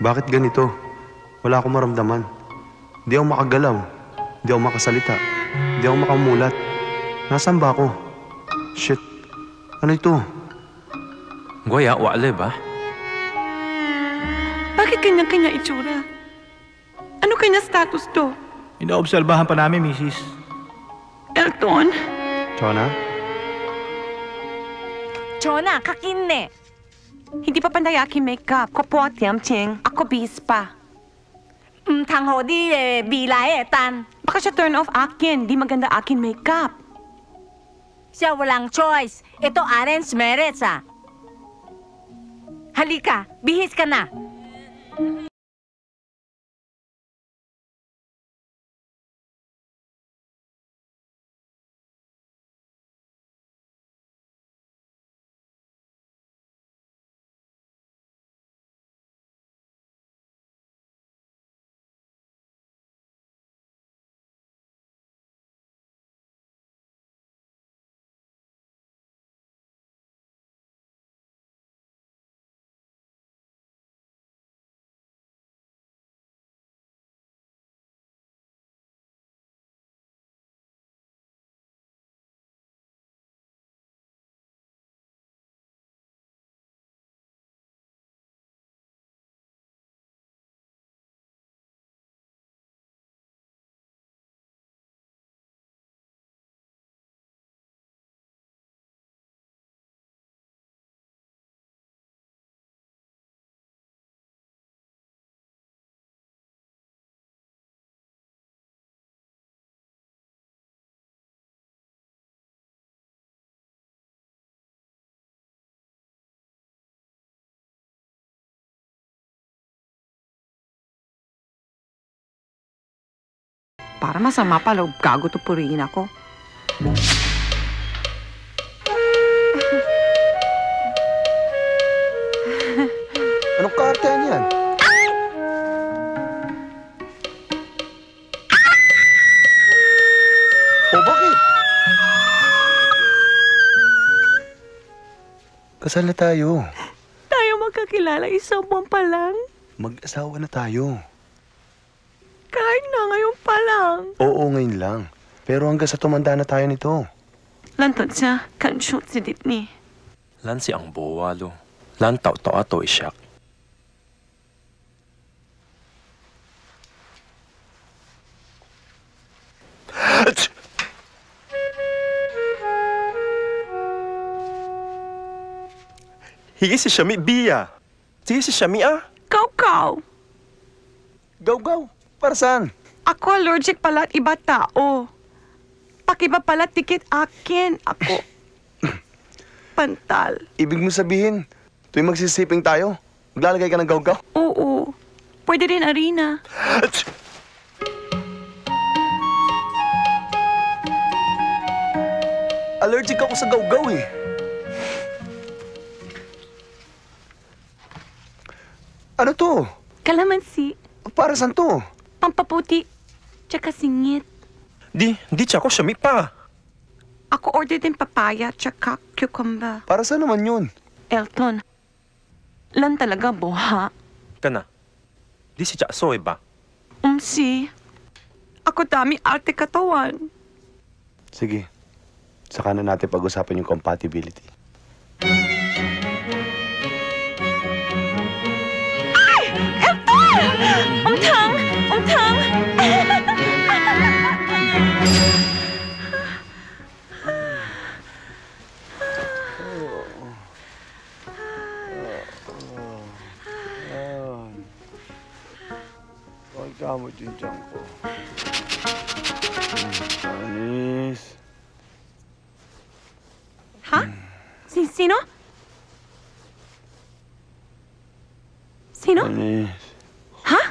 Bakit ganito? Wala akong maramdaman. Di ako makagalaw. Di ako makasalita. Di ako makamulat. Nasaan ba ako? Shit. Ano ito? Goya, wale ba? Bakit kanya-kanya itsura? Ano kanya status to? Inaobserbahan pa namin, Mrs. Elton? Chona? Chona, kakinne. Hindi pa panday aking makeup. Ko po tiamching. Ako bis pa. Tangho di bilay tan. Baka siya turn off akin. Di maganda akin makeup. Siya walang choice. Ito arrange marriage ah. Halika, bihis ka na. Para masama pa loob gago to purihin ako. Anong kaartehan yan? O bakit? Kasal na tayo. Tayo magkakilala isang buwan pa lang. Mag-asawa na tayo. Kahit na ngayon pa lang. Oo, ngayon lang. Pero hanggang sa tumanda na tayo nito. Lantot siya, kan shoot si Ditney. Lan si ang buwalo. Lan tao ato isyak. Higi si Shami Bia. Sige si Shami ah. Kaw-kaw. Gaw-gaw. Para saan? Ako allergic pala at iba tao. Pakiba pala tikit akin. Ako. Pantal. Ibig mo sabihin, tuwing magsisiping tayo, maglalagay ka ng gaw-gaw? Oo. Pwede rin arena. Allergic ako sa gaw-gaw eh. Ano to? Kalamansi. Para saan to? Pampaputi. Tsaka singit. Di siya ako Shami pa. Ako order din papaya tsaka cucumber. Para saan naman yun? Elton. Lan talaga buha. Kana. Di si Chasoy ba? Si. Ako dami arte katawan. Sige. Saka na natin pag-usapan yung compatibility. Umtang! Umtang! Huwag kamot yung tiyan ko. Anis. Ha? Sino? Sino? Anis. Ha?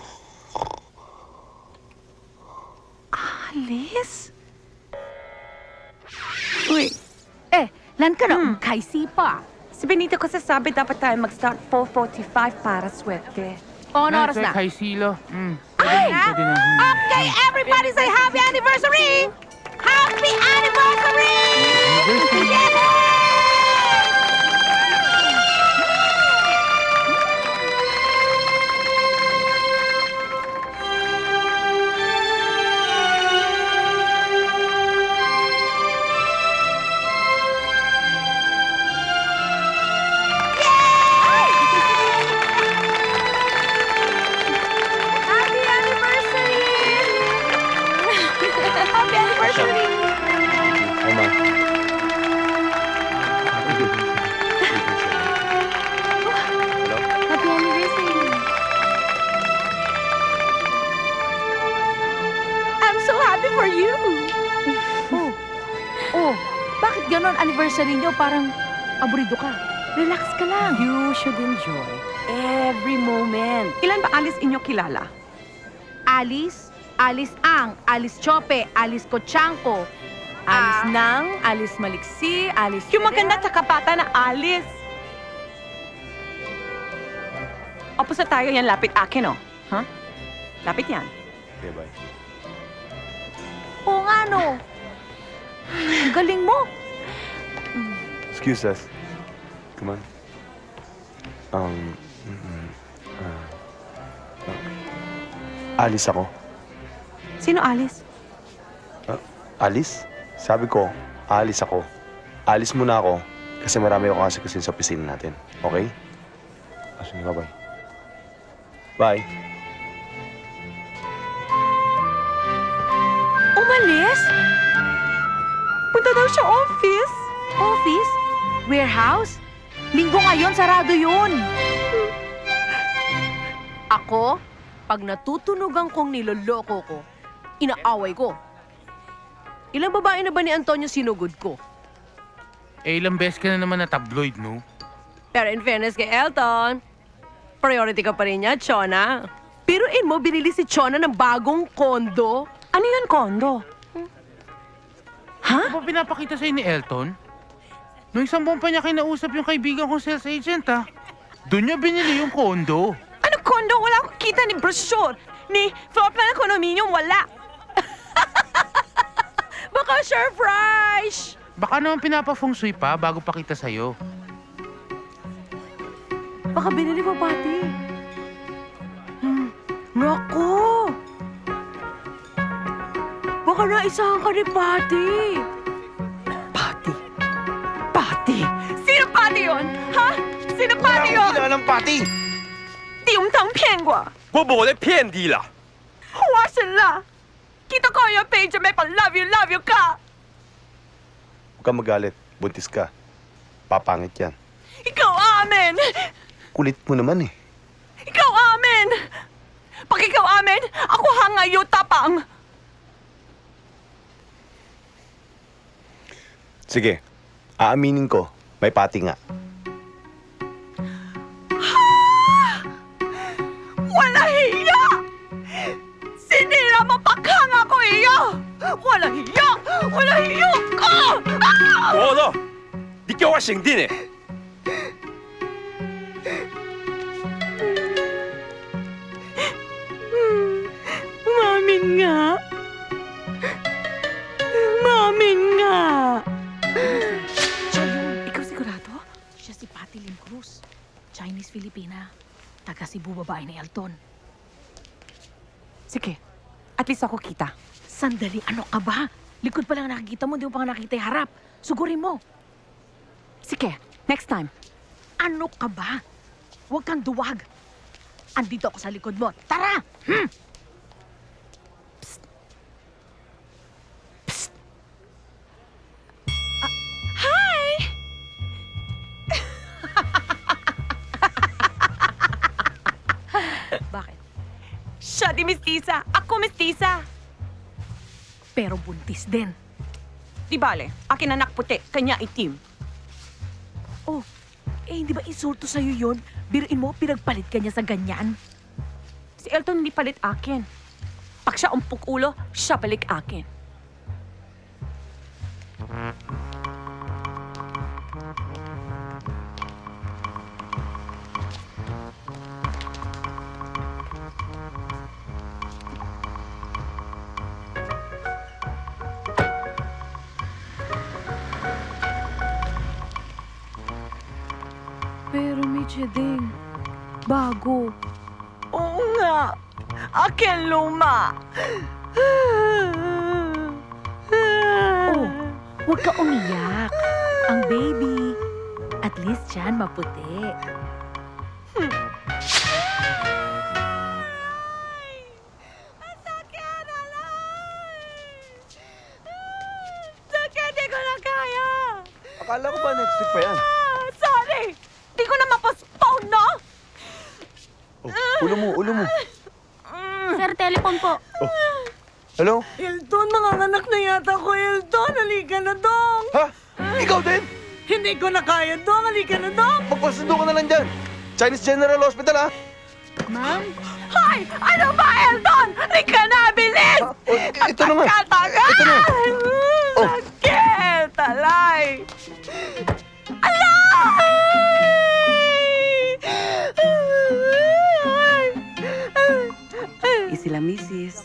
Alice? Uy, Lan ka na kaisi pa. si Benito ko sasabi dapat tayo mag-start 4:45 para swerte. On oras na. Kay Silo. Ay! Okay, everybody say happy anniversary! Happy anniversary! anniversary nyo, parang aburido ka. Relax ka lang. You should enjoy every moment. Ilan ba Alice inyo kilala? Alice, Alice Ang, Alice Chope, Alice Kochanko, Alice Nang, Alice Maliksi, Alice Yung maganda Ferrer. tsaka bata na Alice. Opo sa tayo yan, lapit akin, oh. Ha? Lapit yan. Okay, bye. Oo nga, no. Ang galing mo. Excuse us. Come on. Alice ako. Sino Alice? Alice? Sabi ko, Alice ako. Alice muna ako kasi marami ako kasi sa opisina natin. Okay? Sige, bye-bye. Bye. Umalis? Punta daw siya office. Office? Warehouse? Linggo ngayon, sarado yun. Ako, pag natutunugan kong niloloko ko, inaaway ko. Ilang babae na ba ni Antonio sinugod ko? Eh, ilang beses ka na naman na tabloid, no? Pero in fairness kay Elton, priority ka pa rin niya, Chona. Biruin mo, binili si Chona ng bagong kondo. Ano yun, kondo? Ano ba pinapakita sa'yo ni Elton? Noong isang buwan pa niya kinausap yung kaibigan kong sales agent, ha? Doon niya binili yung kondo. Ano kondo? Wala akong kita ni brochure. Ni floor plan ng condominium, wala. Baka surprise! Baka naman pinapa-feng shui pa bago pakita sa'yo. Baka binili mo pati. Naku! Baka naisahan ka ni Pati. Pati. Pati. Sino Pati yun? Ha? Sino Pati yun? ng pati! 你唔等骗我，我冇得骗你啦！花神啦！kita ko yung page may pang love you ka. Huwag kang magalit. Buntis ka. Papangit yan. Ikaw amin! Kulit mo naman eh. Ikaw amin! Pag ikaw amin, ako hangayo tapang. Sige. Aaminin ko. May pati nga. Wala hiya! Sinira mo paghanga ko iyo! Wala hiya! Wala hiya ka! Ah! 我咯，你叫我醒啲呢？ Mamin nga. Mamin nga. Siya yun. Ikaw sigurado? Siya si Pati Lim Cruz. Chinese-Filipina. Taga Cebu, babae ni Elton. Sige, at least ako kita. Sandali, ano ka ba? Likod pa lang nakikita mo, hindi mo pa nga nakita yung harap. Sugurin mo. Sige, next time. Ano ka ba? Huwag kang duwag. Andito ako sa likod mo. Tara! Psst. Psst. Hi! Bakit? Siya di mestiza. Ako mestiza. Pero buntis din. Di bale, akin anak puti, kanya itim. Oh, hindi ba insulto sa'yo yun? Biruin mo, pinagpalit ka niya sa ganyan. Si Elton hindi palit akin. Pag siya umpok ulo, siya balik akin. Pero Miche Ding, bago. Oo nga, akin luma. Oh, huwag ka umiyak. Ang baby, at least yan maputi. Sakit, di ko na kaya. Akala ko ba next week pa yan? Sorry, di ko na mapostpone, no? Oh, ulo mo. Sir, telepon po. Oh. Hello? Elton, manganganak na yata ko, Elton. Halika na dong. Ha? Ikaw din! Hindi ko na kaya, Dong. Halika na, Dong. Magpasundo ka na lang dyan! Chinese General Hospital, ha? Ma'am? Hoy! Ano ba, Elton? Halika na, bilis! Ito na nga. Katagal! Ito na. Oh. Sakit! Talay! Alay! Sila, misis.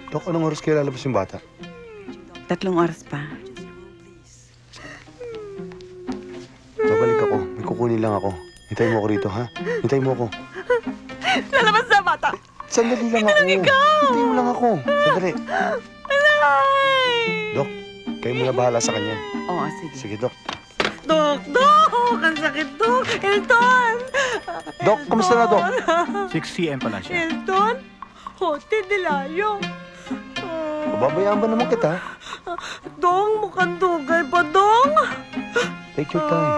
Dok, anong oras kayo lalabas yung bata? 3 oras pa. Babalik ako. May kukunin lang ako. Hintayin mo ako rito, ha? Hintayin mo ako. Lalabas na bata! Sandali lang ako. ikaw! Hintayin mo lang ako. Sandali. Alay! Dok, kayo muna bahala sa kanya. Oo, sige. Sige, Dok. Dok! Ang sakit, Dok! Elton! Dok, kamusta na, Dok? 6 p.m. pala siya. Elton? Hote Dilayo. Babayaan ba naman kita? Dong, mukhang dugay pa, Dong. Take your time.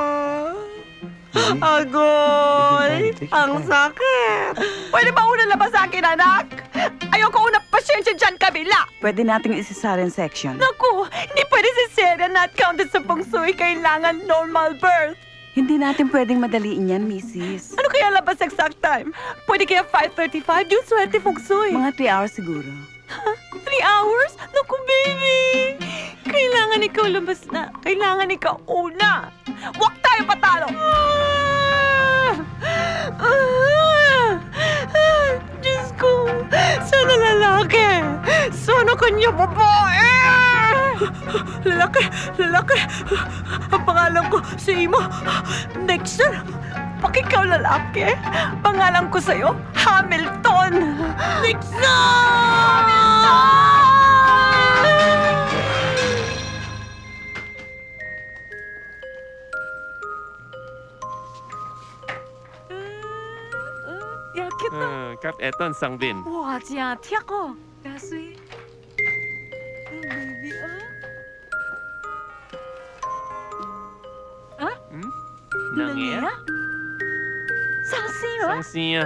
Baby. Agoy! Take your time. Ang sakit! Pwede ba una labas sa akin, anak? Ayoko una pasyensya dyan kabila. Pwede nating isa-cesarean section. Naku, hindi pwede si Sarah not counted sa feng shui. Kailangan normal birth. Hindi natin pwedeng madaliin yan, misis. Ano kaya labas exact time? Pwede kaya 5:35? Yung swerte feng shui. Mga 3 hours siguro. 3 hours? Naku, baby! Kailangan ikaw labas na. Kailangan ikaw una. Huwag tayo patalo! Diyos ko, sana lalaki. Sana kanya babae. Lalaki. Ang pangalan ko si Imo. Nexter. Pag ikaw lalaki, pangalan ko sa'yo, Hamilton. Nexter! Yakit na. Kap eton sang bin. Wow, siya, tiyak ko. Kasoy. Baby, Nangya? Sangsiyo, Sang siya.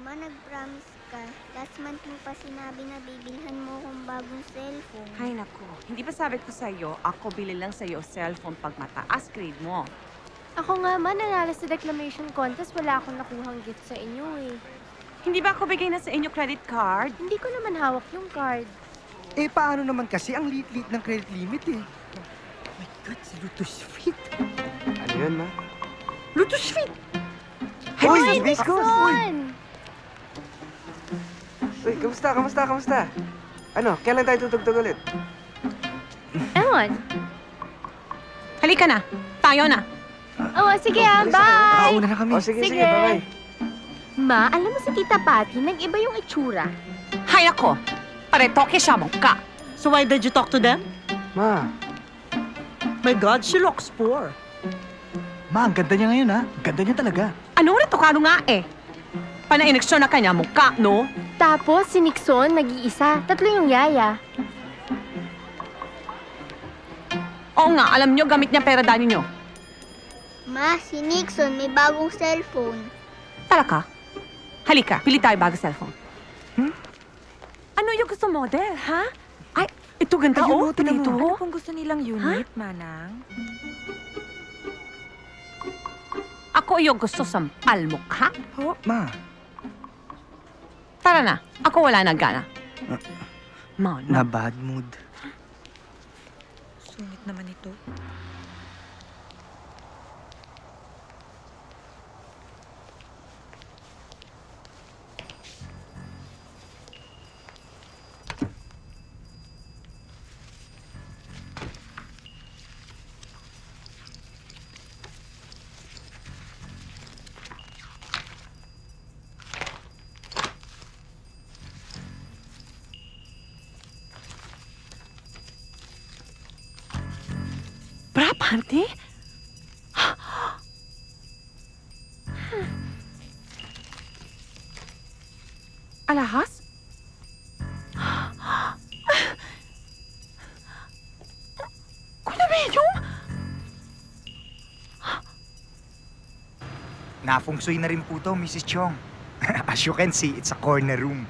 Ma, nag-promise ka. Last month mo pa sinabi na bibilhan mo akong bagong cellphone. Ay, naku. Hindi ba sabi ko sa'yo, ako bili lang sa'yo cellphone pag mataas grade mo? Ako nga, ma, nanalo sa declamation contest. Wala akong nakuhang gift sa inyo eh. Hindi ba ako bigay na sa inyo credit card? Hindi ko naman hawak yung card. Eh, paano naman kasi ang liit-liit ng credit limit eh? Oh my God, si Luto Sweet. Ano yun, ma? Luto Sweet! Uy, Biscos! Son! Uy, kamusta? Ano, kailan tayo tutugtog ulit? Ewan. Halika na. Tayo na. Oo, sige bye! Nakauna na kami. Sige, bye-bye. Ma, alam mo si Tita Patty, nag-iba yung itsura. Hay ako. Paretoke siya mong ka. So why did you talk to them? Ma, My God, she looks poor. ang ganda niya ngayon ha. Ang ganda niya talaga. Ano rin to kano nga eh? Panainiksyon na kanya mong ka, no? Tapos si Nixon, nag-iisa. 3 yung yaya. Oo nga, alam nyo, gamit niya pera dani nyo. Ma, si Nixon may bagong cellphone. Talaga? Halika, pili tayo bago cellphone. Ano yung gusto model, ha? Ay, ito ganda oh. Tingnan mo. Ano pong gusto nilang unit, Manang? Ako yung gusto sampal mukha. Oh, ma. Tara na, ako wala nang gana. Na bad mood. Sungit naman ito. Bra, panty? Alahas? Kulabiyong? Na-feng-shui na rin po to, Mrs. Chong. As you can see, it's a corner room.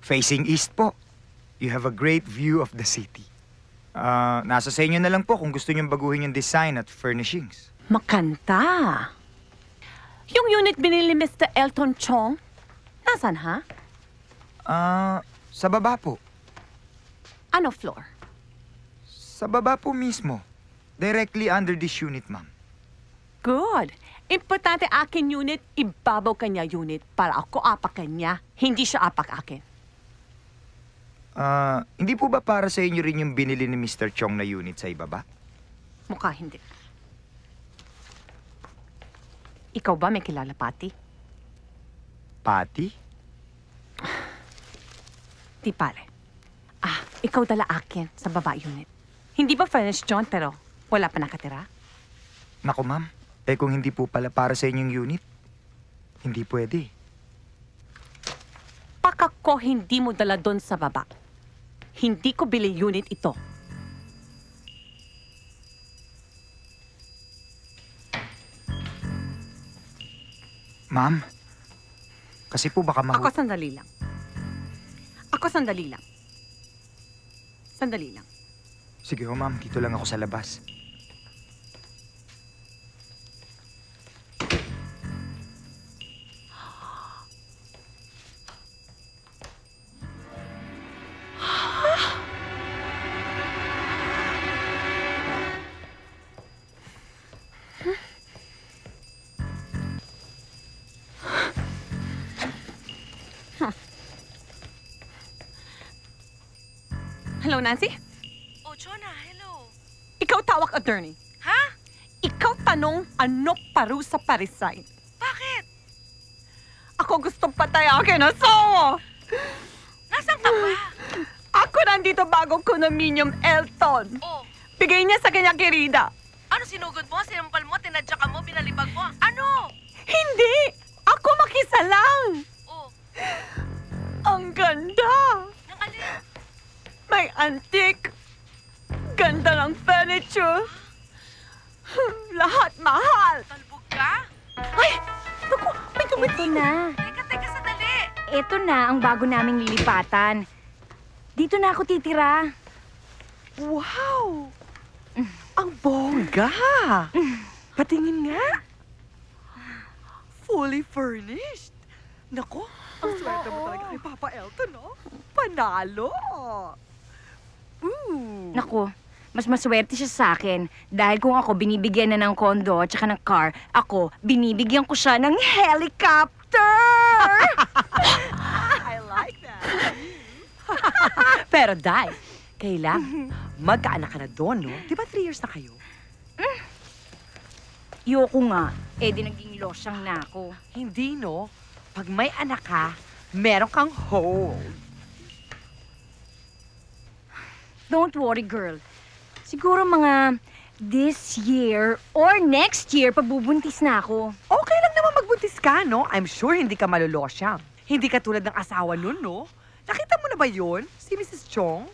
Facing east po. You have a great view of the city. Nasa sa inyo na lang po kung gusto niyong baguhin yung design at furnishings. Makanta. Yung unit binili Mr. Elton Chong, nasan ha? Sa baba po. Ano floor? Sa baba po mismo. Directly under this unit, ma'am. Good. Importante akin unit, ibabaw kanya unit para ako apak kanya, hindi siya apak akin. Hindi po ba para sa inyo rin yung binili ni Mr. Chong na unit sa ibaba? Mukha hindi. Ikaw ba may kilala, Patty? Patty? Di pare. Ikaw dala akin sa baba unit. Hindi ba furnished, John, pero wala pa nakatira? Naku, ma'am. Kung hindi po pala para sa inyong unit, hindi pwede. Paka ko hindi mo dala doon sa baba. Hindi ko bili unit ito. Ma'am, kasi po baka Ako sandali lang. Sandali lang. Sige ho, ma'am. Dito lang ako sa labas. Hello, Nancy? Oh, Jonah, hello. Ikaw tawag attorney. Ha? Ikaw tanong ano parusa paresign. Bakit? Ako gustong patay akin asawa. Nasaan ka ba? Ako nandito bagong condominium Elton. Oh. Bigay niya sa kanya kirida. Ano sinugod mo? Sinampal mo? Tinadya ka mo? Binalibag mo? Ano? Hindi! Ako makisalang! Oh. Ang ganda! Nang alin? May antique. Ganda ng furniture. Lahat mahal. Talbog ka? Ay! Naku! May dumating! Ito na. Teka, sandali. Ito na ang bago naming lilipatan. Dito na ako titira. Wow! Ang bongga! Patingin nga. Fully furnished. Nako, ang swerte mo talaga kay Papa Elton, no? Panalo! Naku, mas maswerte siya sa akin. Dahil kung ako binibigyan na ng kondo at saka ng car, ako binibigyan ko siya ng helicopter! I like that. Pero, Day, kailangan magkaanak ka na doon, no? Di ba 3 years na kayo? Yoko nga. Di naging losyang na ako. Hindi, no? Pag may anak ka, meron kang hold. Don't worry, girl. Siguro mga this year or next year, pabubuntis na ako. Okay lang naman magbuntis ka, no? I'm sure hindi ka malolosyang. Hindi ka tulad ng asawa nun, no? Nakita mo na ba yun? Si Mrs. Chong?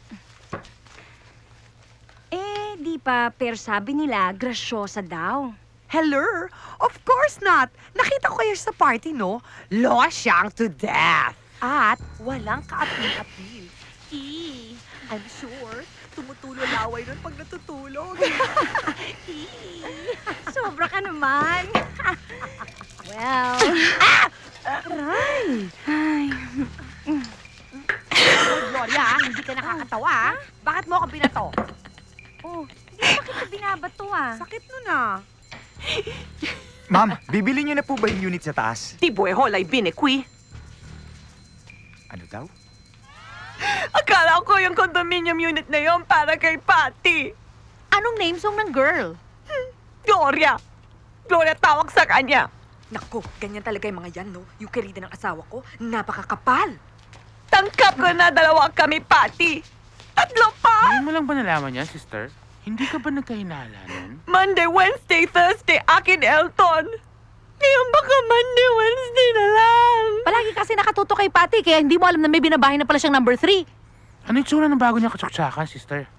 Di pa. Pero sabi nila, grasyosa daw. Hello? Of course not. Nakita ko kayo sa party, no? Losyang to death. At walang kaapil-apil. I'm sure, tumutulo laway nun pag natutulog. Sobra ka naman. Well... Aray! Ay. Gloria, hindi ka nakakatawa, Bakit mo ako binato? Hindi ba kita binabato, Sakit nun, Ma'am, bibili niyo na po ba yung unit sa taas? Ti bueholay binekwi. Ano daw? Akala ko yung condominium unit na yon para kay Patty. Anong name song ng girl? Gloria. Gloria tawag sa kanya. Naku, ganyan talaga yung mga yan, no? Yung kirida ng asawa ko, napakakapal. Tangkap ko na 2 kami, Patty. 3 pa! Ngayon mo lang ba nalaman yan, sister? Hindi ka ba nagkahinala nun? Monday, Wednesday, Thursday, akin Elton. Ngayon baka Monday, Wednesday na lang. Palagi kasi nakatuto kay Patty, kaya hindi mo alam na may binabahay na pala siyang number 3. Ano yung tsura ng bago niya katsuksaka, sister?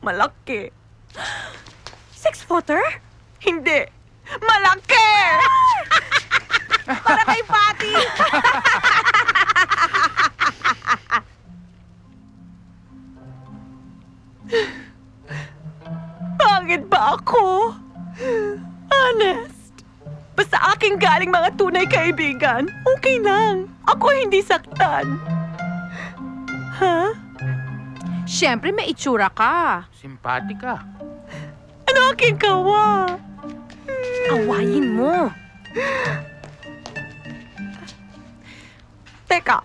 Malaki. 6-footer? Hindi. Malaki! Para kay Patty! Basta aking galing mga tunay kaibigan, okay lang. Ako hindi saktan. Ha? Siyempre, may itsura ka. Simpatika. Ano aking kawa? Awayin mo. Teka,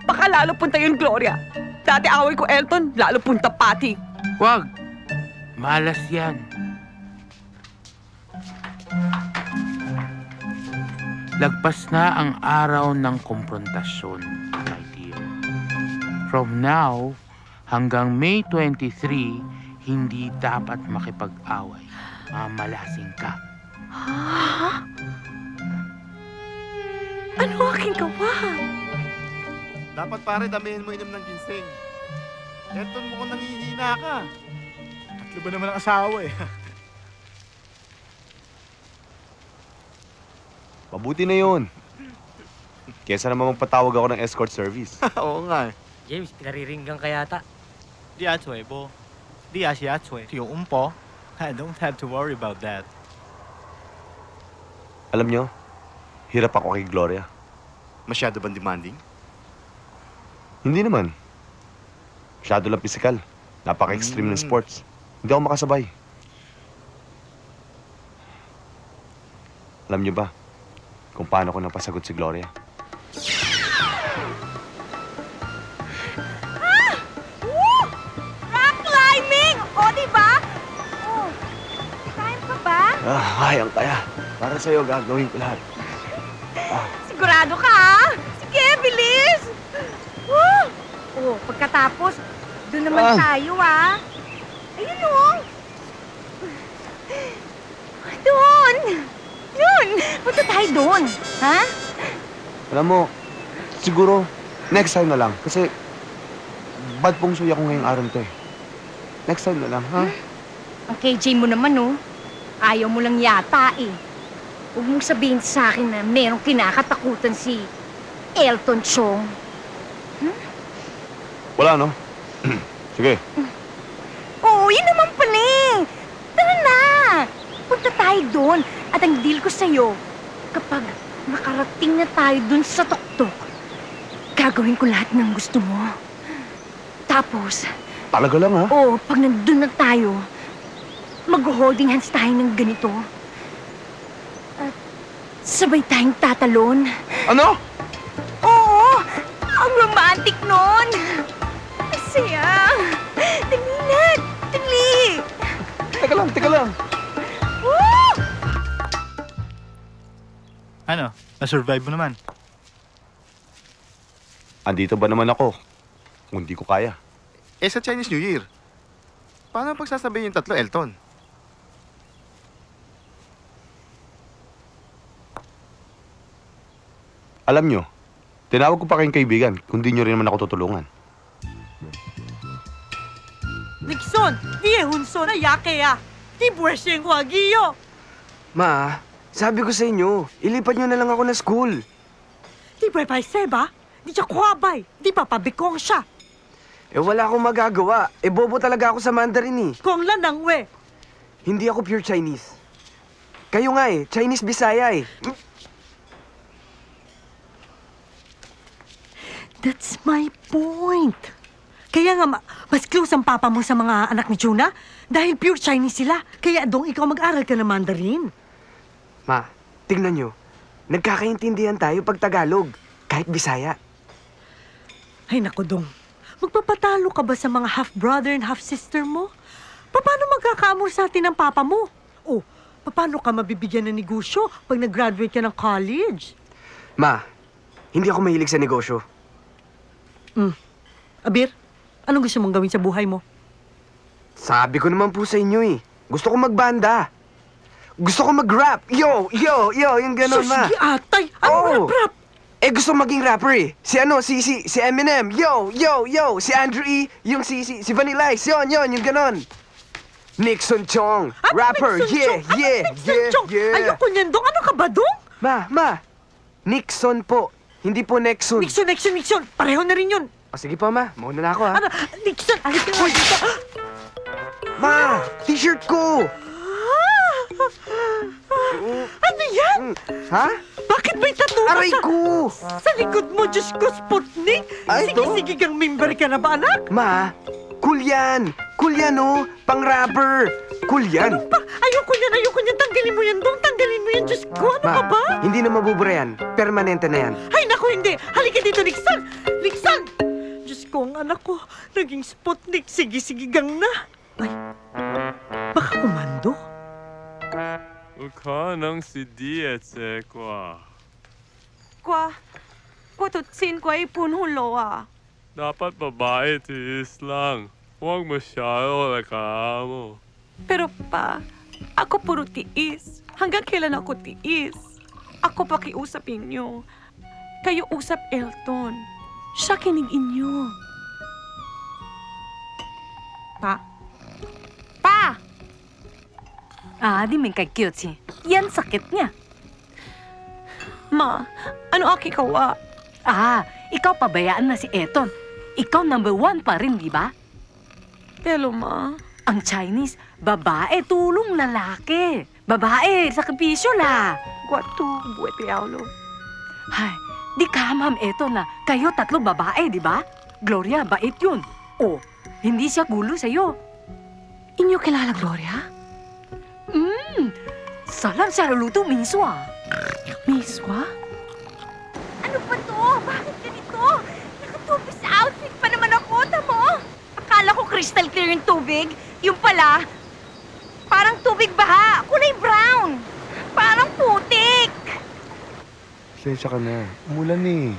baka lalo punta yun, Gloria. Dati away ko, Elton, lalo punta Patty. Wag. Malas yan. Lagpas na ang araw ng komprontasyon, my dear. From now hanggang May 23, hindi dapat makipag-away. Mamalasing ka. Ha? Ano aking kawa? Dapat pare, damihin mo inom ng ginseng. Elton, mukhang nangihina ka. Tatlo ba naman ang asawa eh? Mabuti na yun. Kesa naman magpatawag ako ng escort service. Oo nga eh. James, pinariringgan ka yata. Di atswe po. Di ashi atswe. Yung umpo. I don't have to worry about that. Alam nyo, hirap ako kay Gloria. Masyado bang demanding? Hindi naman. Masyado lang physical. Napaka-extreme ng sports. Hindi ako makasabay. Alam nyo ba kung paano ko napasagot si Gloria? Rock climbing! O, diba? Oh, time ka ba? Kaya. Para sa'yo, gagawin ko lahat. Sigurado ka, ha? Sige, bilis! Woo! Oh, pagkatapos, doon naman tayo, ha? Ayun, oh! Doon! Yun! Punta tayo doon, ha? Alam mo, siguro, next time na lang. Kasi, bad pong suya ko ngayong araw to eh. Next time na lang, ha? Ang KJ mo naman, oh. Ayaw mo lang yata, eh. Huwag mong sabihin sa akin na merong kinakatakutan si Elton Chong. Wala, no? Sige. Oo, yun naman pala eh. Tara na! Punta tayo doon. At ang deal ko sa'yo, kapag nakarating na tayo doon sa tuktok, gagawin ko lahat ng gusto mo. Tapos, talaga lang, ha? Oo, pag nandun na tayo, mag-holding hands tayo ng ganito. At sabay tayong tatalon. Ano? Oo! Ang romantic nun! Saya! Dali na! Dali! Teka lang. Woo! Ano? Na-survive mo naman? Andito ba naman ako kung di ko kaya? Eh, sa Chinese New Year. Paano pagsasabihin yung tatlo, Elton? Alam nyo, tinawag ko pa kayong kaibigan kung di nyo rin naman ako tutulungan. Nixon, di hunso na yake ya. Di buweseng wagiyo. Ma, sabi ko sa inyo, ilipat nyo na lang ako na school. Di ba seba? Di siya kuhabay. Di pa pabikong siya. Eh wala akong magagawa. Eh bobo talaga ako sa Mandarin eh. Kung lanang we. Hindi ako pure Chinese. Kayo nga eh, Chinese Bisaya eh. That's my point. Kaya nga, mas close ang papa mo sa mga anak ni Chuna dahil pure Chinese sila. Kaya dong ikaw mag-aral ka ng Mandarin. Ma, tingnan nyo. Nagkakaintindihan tayo pag Tagalog, kahit Bisaya. Ay naku dong, magpapatalo ka ba sa mga half-brother and half-sister mo? Paano magkakaamor sa atin ng papa mo? O, paano ka mabibigyan ng negosyo pag nag-graduate ka ng college? Ma, hindi ako mahilig sa negosyo. Abir, anong gusto mong gawin sa buhay mo? Sabi ko naman po sa inyo eh. Gusto ko magbanda. Gusto ko mag-rap. Yo, yung gano'n, ma. Sige, atay. Ano rap? Eh, gusto maging rapper eh. Si Eminem. Yo. Si Andrew E. Yung si Vanilla Ice. Yon, yung gano'n. Nixon Chong. Rapper. Yeah. Ayoko niyan, dong. Ano ka ba, dong? Ma. Nixon po. Hindi po Nexon. Nixon. Pareho na rin yun. O, sige po, ma. Mauna na ako, ha? Ano? Nixon, alis ka nga dito. Ma! T-shirt ko! Ano yan? Ha? Bakit may tattoo Aray sa... ko! Sa likod mo, Diyos ko, Sputnik? Ay, ito? Sige, kang member ka na ba, anak? Ma, cool yan! Cool yan, oh! Pang-rubber! Cool yan! Ano pa? Ayoko niyan. Tanggalin mo yan, Dong. Tanggalin mo yan, Diyos ko. Ano ka ba? Hindi na mabubura yan. Permanente na yan. Ay, naku, hindi. Halika dito, Nixon. Nixon! Diyos ko, ang anak ko. Naging Sputnik. Sige, gang na. Ay, baka kumando? Ukanang si Dietse kwa. Kwa tutsin kwa ipunhulo ah. Dapat babae tiis lang. Huwag masyado reklamo. Pero pa, ako puro tiis. Hanggang kailan ako tiis? Ako pakiusap inyo. Kayo usap Elton. Siya kinig inyo. Pa? Di may kay cute si. Yan sakit niya. Ma, ano aki kawa? Ikaw pabayaan na si Eton. Ikaw number 1 pa rin, di ba? Pero ma... Ang Chinese, babae tulong lalaki. Babae, sakripisyo la. Guwatu, buwete aulo. Hay, di ka ma'am Eton na. Kayo 3 babae, di ba? Gloria, bait yun. Hindi siya gulo sa'yo. Inyo kilala Gloria? Salam siya luluto, miswa. Miswa? Ano ba to? Bakit ganito? Nakatubis sa outfit pa naman ako, tamo? Akala ko crystal clear yung tubig. Yung pala, parang tubig baha. Kulay brown. Parang putik. Sensya ka na. Umulan eh.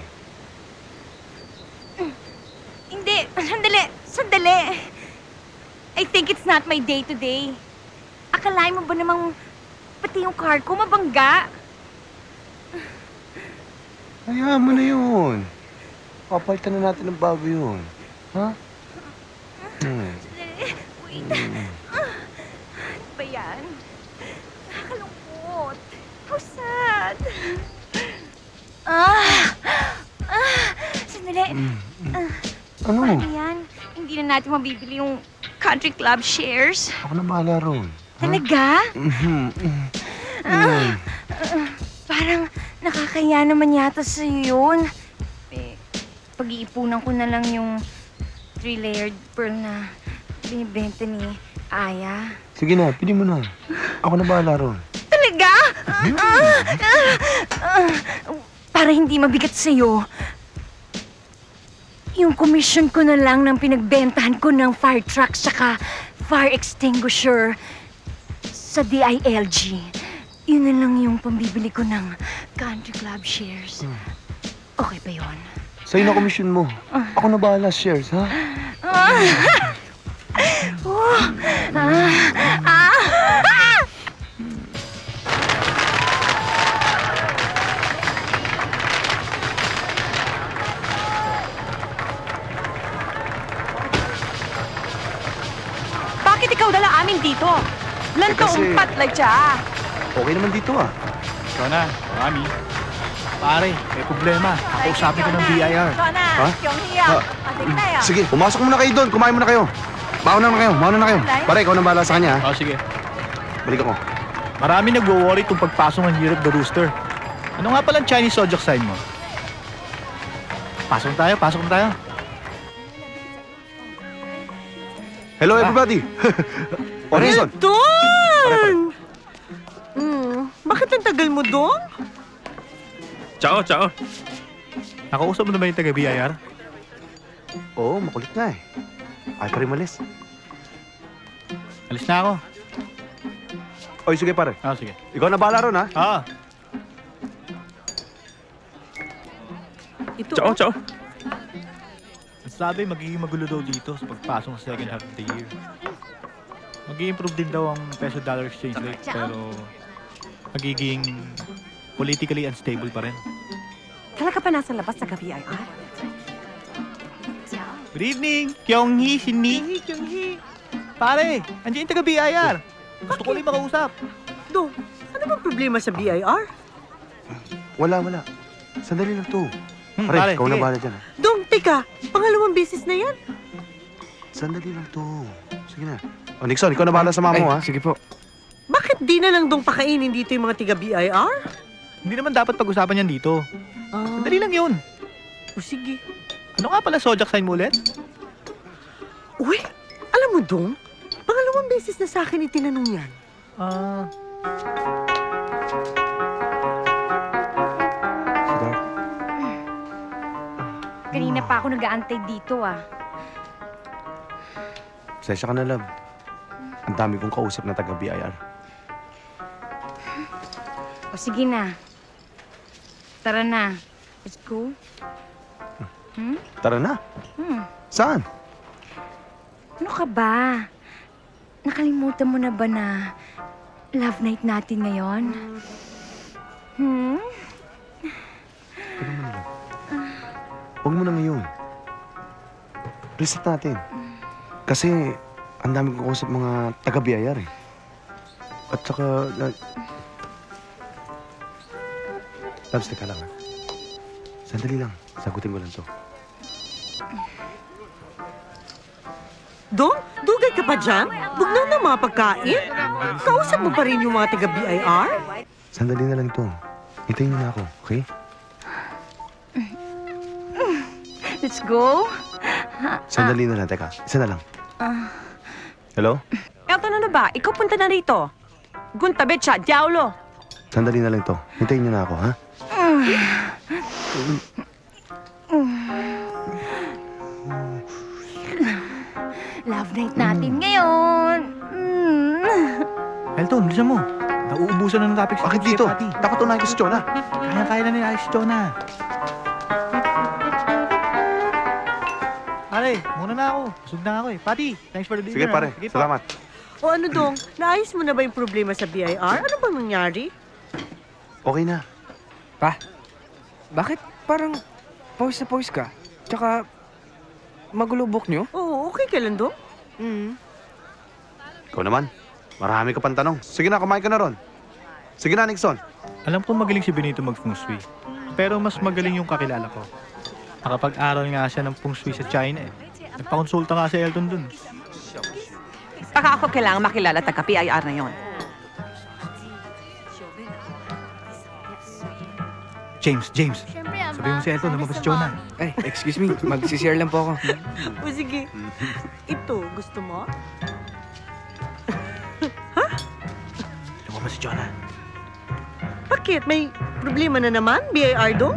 Hindi, sandali. I think it's not my day today. Akalain mo ba namang pati yung car ko mabangga? Hayaan mo na yun. Papalitan na natin ng bago yun. Ha? Wait. Ano ba yan? Nakakalungkot. How sad. Sandali. Ano? Paano yan? Hindi na natin mabibili yung country club shares. Ako na bahala ron. Talaga? Parang nakakaya naman yata sa'yo yun. Pag-iipunan ko na lang yung 3-layered pearl na binibenta ni Aya. Sige na, pili mo na. Ako na bahala ron. Talaga? Para hindi mabigat sa'yo, yung commission ko na lang ng pinagbentahan ko ng fire truck saka fire extinguisher sa DILG. Yun na lang yung pambibili ko ng country club shares. Okay ba yun? Sa'yo na komisyon mo. Ako na bahala shares, ha? Bakit ikaw dala amin dito? Lantoong patlay siya. Okay naman dito, ah. Ikaw na, Mami. Pare, may problema. Kakausapin ko ng BIR. Ha? Sige, pumasok muna kayo doon. Kumain muna kayo. Mauna na kayo. Pare, ikaw na bahala sa kanya, ha? Sige. Balik ako. Marami nagwo-worry kung pagpasok ng Hero of the Rooster. Ano nga palang Chinese zodiac sign mo? Pasok na tayo. Hello, everybody. Horizon. Elton! Bakit ang tagal mo, Dong? Ciao. Nakausap mo na ba yung taga-BIR? Oo, makulit nga eh. Ay pa rin malis. Alis na ako. Oy, sige pare. Sige. Ikaw na bahala ron, ha? Ciao. Sabi, magiging magulo daw dito sa pagpasok sa second half of the year. Mag-i-improve din daw ang peso-dollar exchange rate, pero magiging politically unstable pa rin. Talaga pa nasa labas sa BIR? Good evening! Kyung-hee, Shin-mi. Kyung-hee. Pare, andiyan yung taga-BIR. Gusto ko lang makausap. Dong, ano bang problema sa BIR? Wala. Sandali lang to. Pare, ikaw na bahala dyan, ha? Dong, teka. Pangalawang beses na yan. Sandali lang to. Sige na. O, Nixon, ikaw na bahala sa mama mo, ha? Sige po. Bakit Bakit di na lang dong pakainin dito yung mga tiga-BIR? Hindi naman dapat pag-usapan yan dito. Dali lang yun. O sige. Ano nga pala zodiac sign mo ulit? Uy, alam mo dong, pangalawang beses na sa akin itinanong yan. Kanina pa ako nag-aantay dito Pasensya ka na, love. Ang dami kong kausap na taga-BIR. O sige na. Tara na. Let's go. Tara na. Saan? Ano ka ba? Nakalimutan mo na ba na love night natin ngayon? Huwag mo na ngayon. Reset natin. Kasi, ang dami kong kausap mga taga-BIR eh. At saka, Labs, teka lang ha. Sandali lang. Sagutin ko lang to. Dong, dugay ka pa dyan? Bugnaw na mga pagkain? Kausap mo pa rin yung mga taga-BIR? Sandali na lang to. Hintayin niyo na ako, okay? Let's go. Sandali na lang, teka. Isa na lang. Hello? Elton, ano ba? Ikaw punta na rito. Guntabit siya, diawlo. Sandali na lang to. Hintayin niyo na ako, ha? Love night natin ngayon. Elton, bilisan mo. Nauubusan na ng topic sa Bakit dito? Dapat unahin ko si Jonah. Kaya na nila si Jonah. Pare, muna na ako. Busog na ako eh. Pati, thanks for the dinner. Sige pare, salamat. O ano dong, naayos mo na ba yung problema sa BIR? Ano bang nangyari? Okay na. Pa, bakit parang pawis na pawis ka? Tsaka, magulubok nyo? Oo, okay ka lang dong. Ikaw naman. Marami ka pang tanong. Sige na, kumain ka na ron. Sige na, Nixon. Alam ko magaling si Benito mag-feng shui. Pero mas magaling yung kakilala ko. Nakapag-aral nga siya ng feng shui sa China eh. Nagpakonsulta nga si Elton dun. Baka ako kailangan makilala taga-PIR na yon. James. Sabi mo si Elton, lumabas si Jonah. Ay, excuse me. Mag-CCR lang po ako. O sige, ito, gusto mo? Lumabas si Jonah. Bakit? May problema na naman, BIR dong?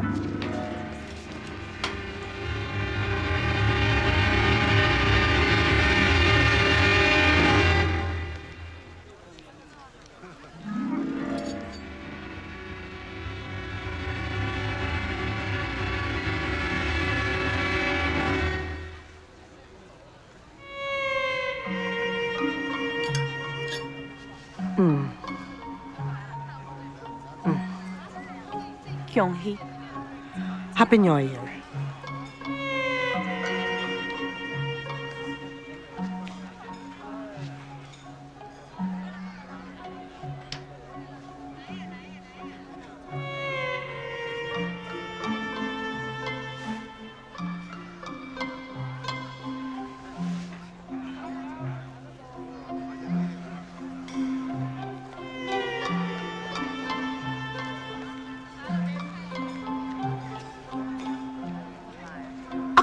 Kyung-hee. Happy New Year.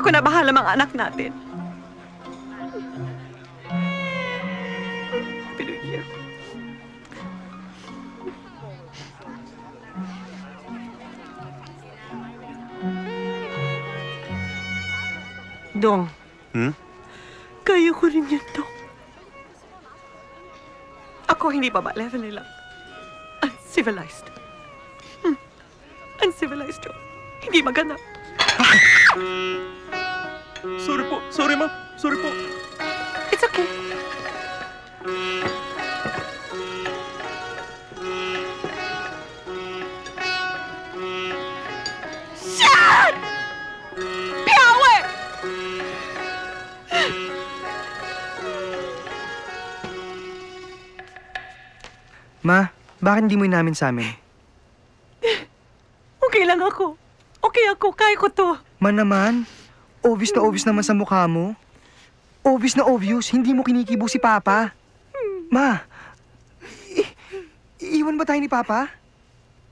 Ako na bahala mga anak natin. Happy New Year. Dong. Kaya ko rin yan, Dong. Ako hindi pa ba level nila? Uncivilized. Uncivilized yun. Hindi maganda. Sorry po. Sorry, ma'am. Sorry po. It's okay. Shit! Piawe! Ma, bakit hindi mo inamin sa amin? Okay lang ako. Okay ako. Kaya ko to. Ma naman, obvious na obvious naman sa mukha mo. Obvious na obvious, hindi mo kinikibo si Papa. Ma, Iiwan ba tayo ni Papa?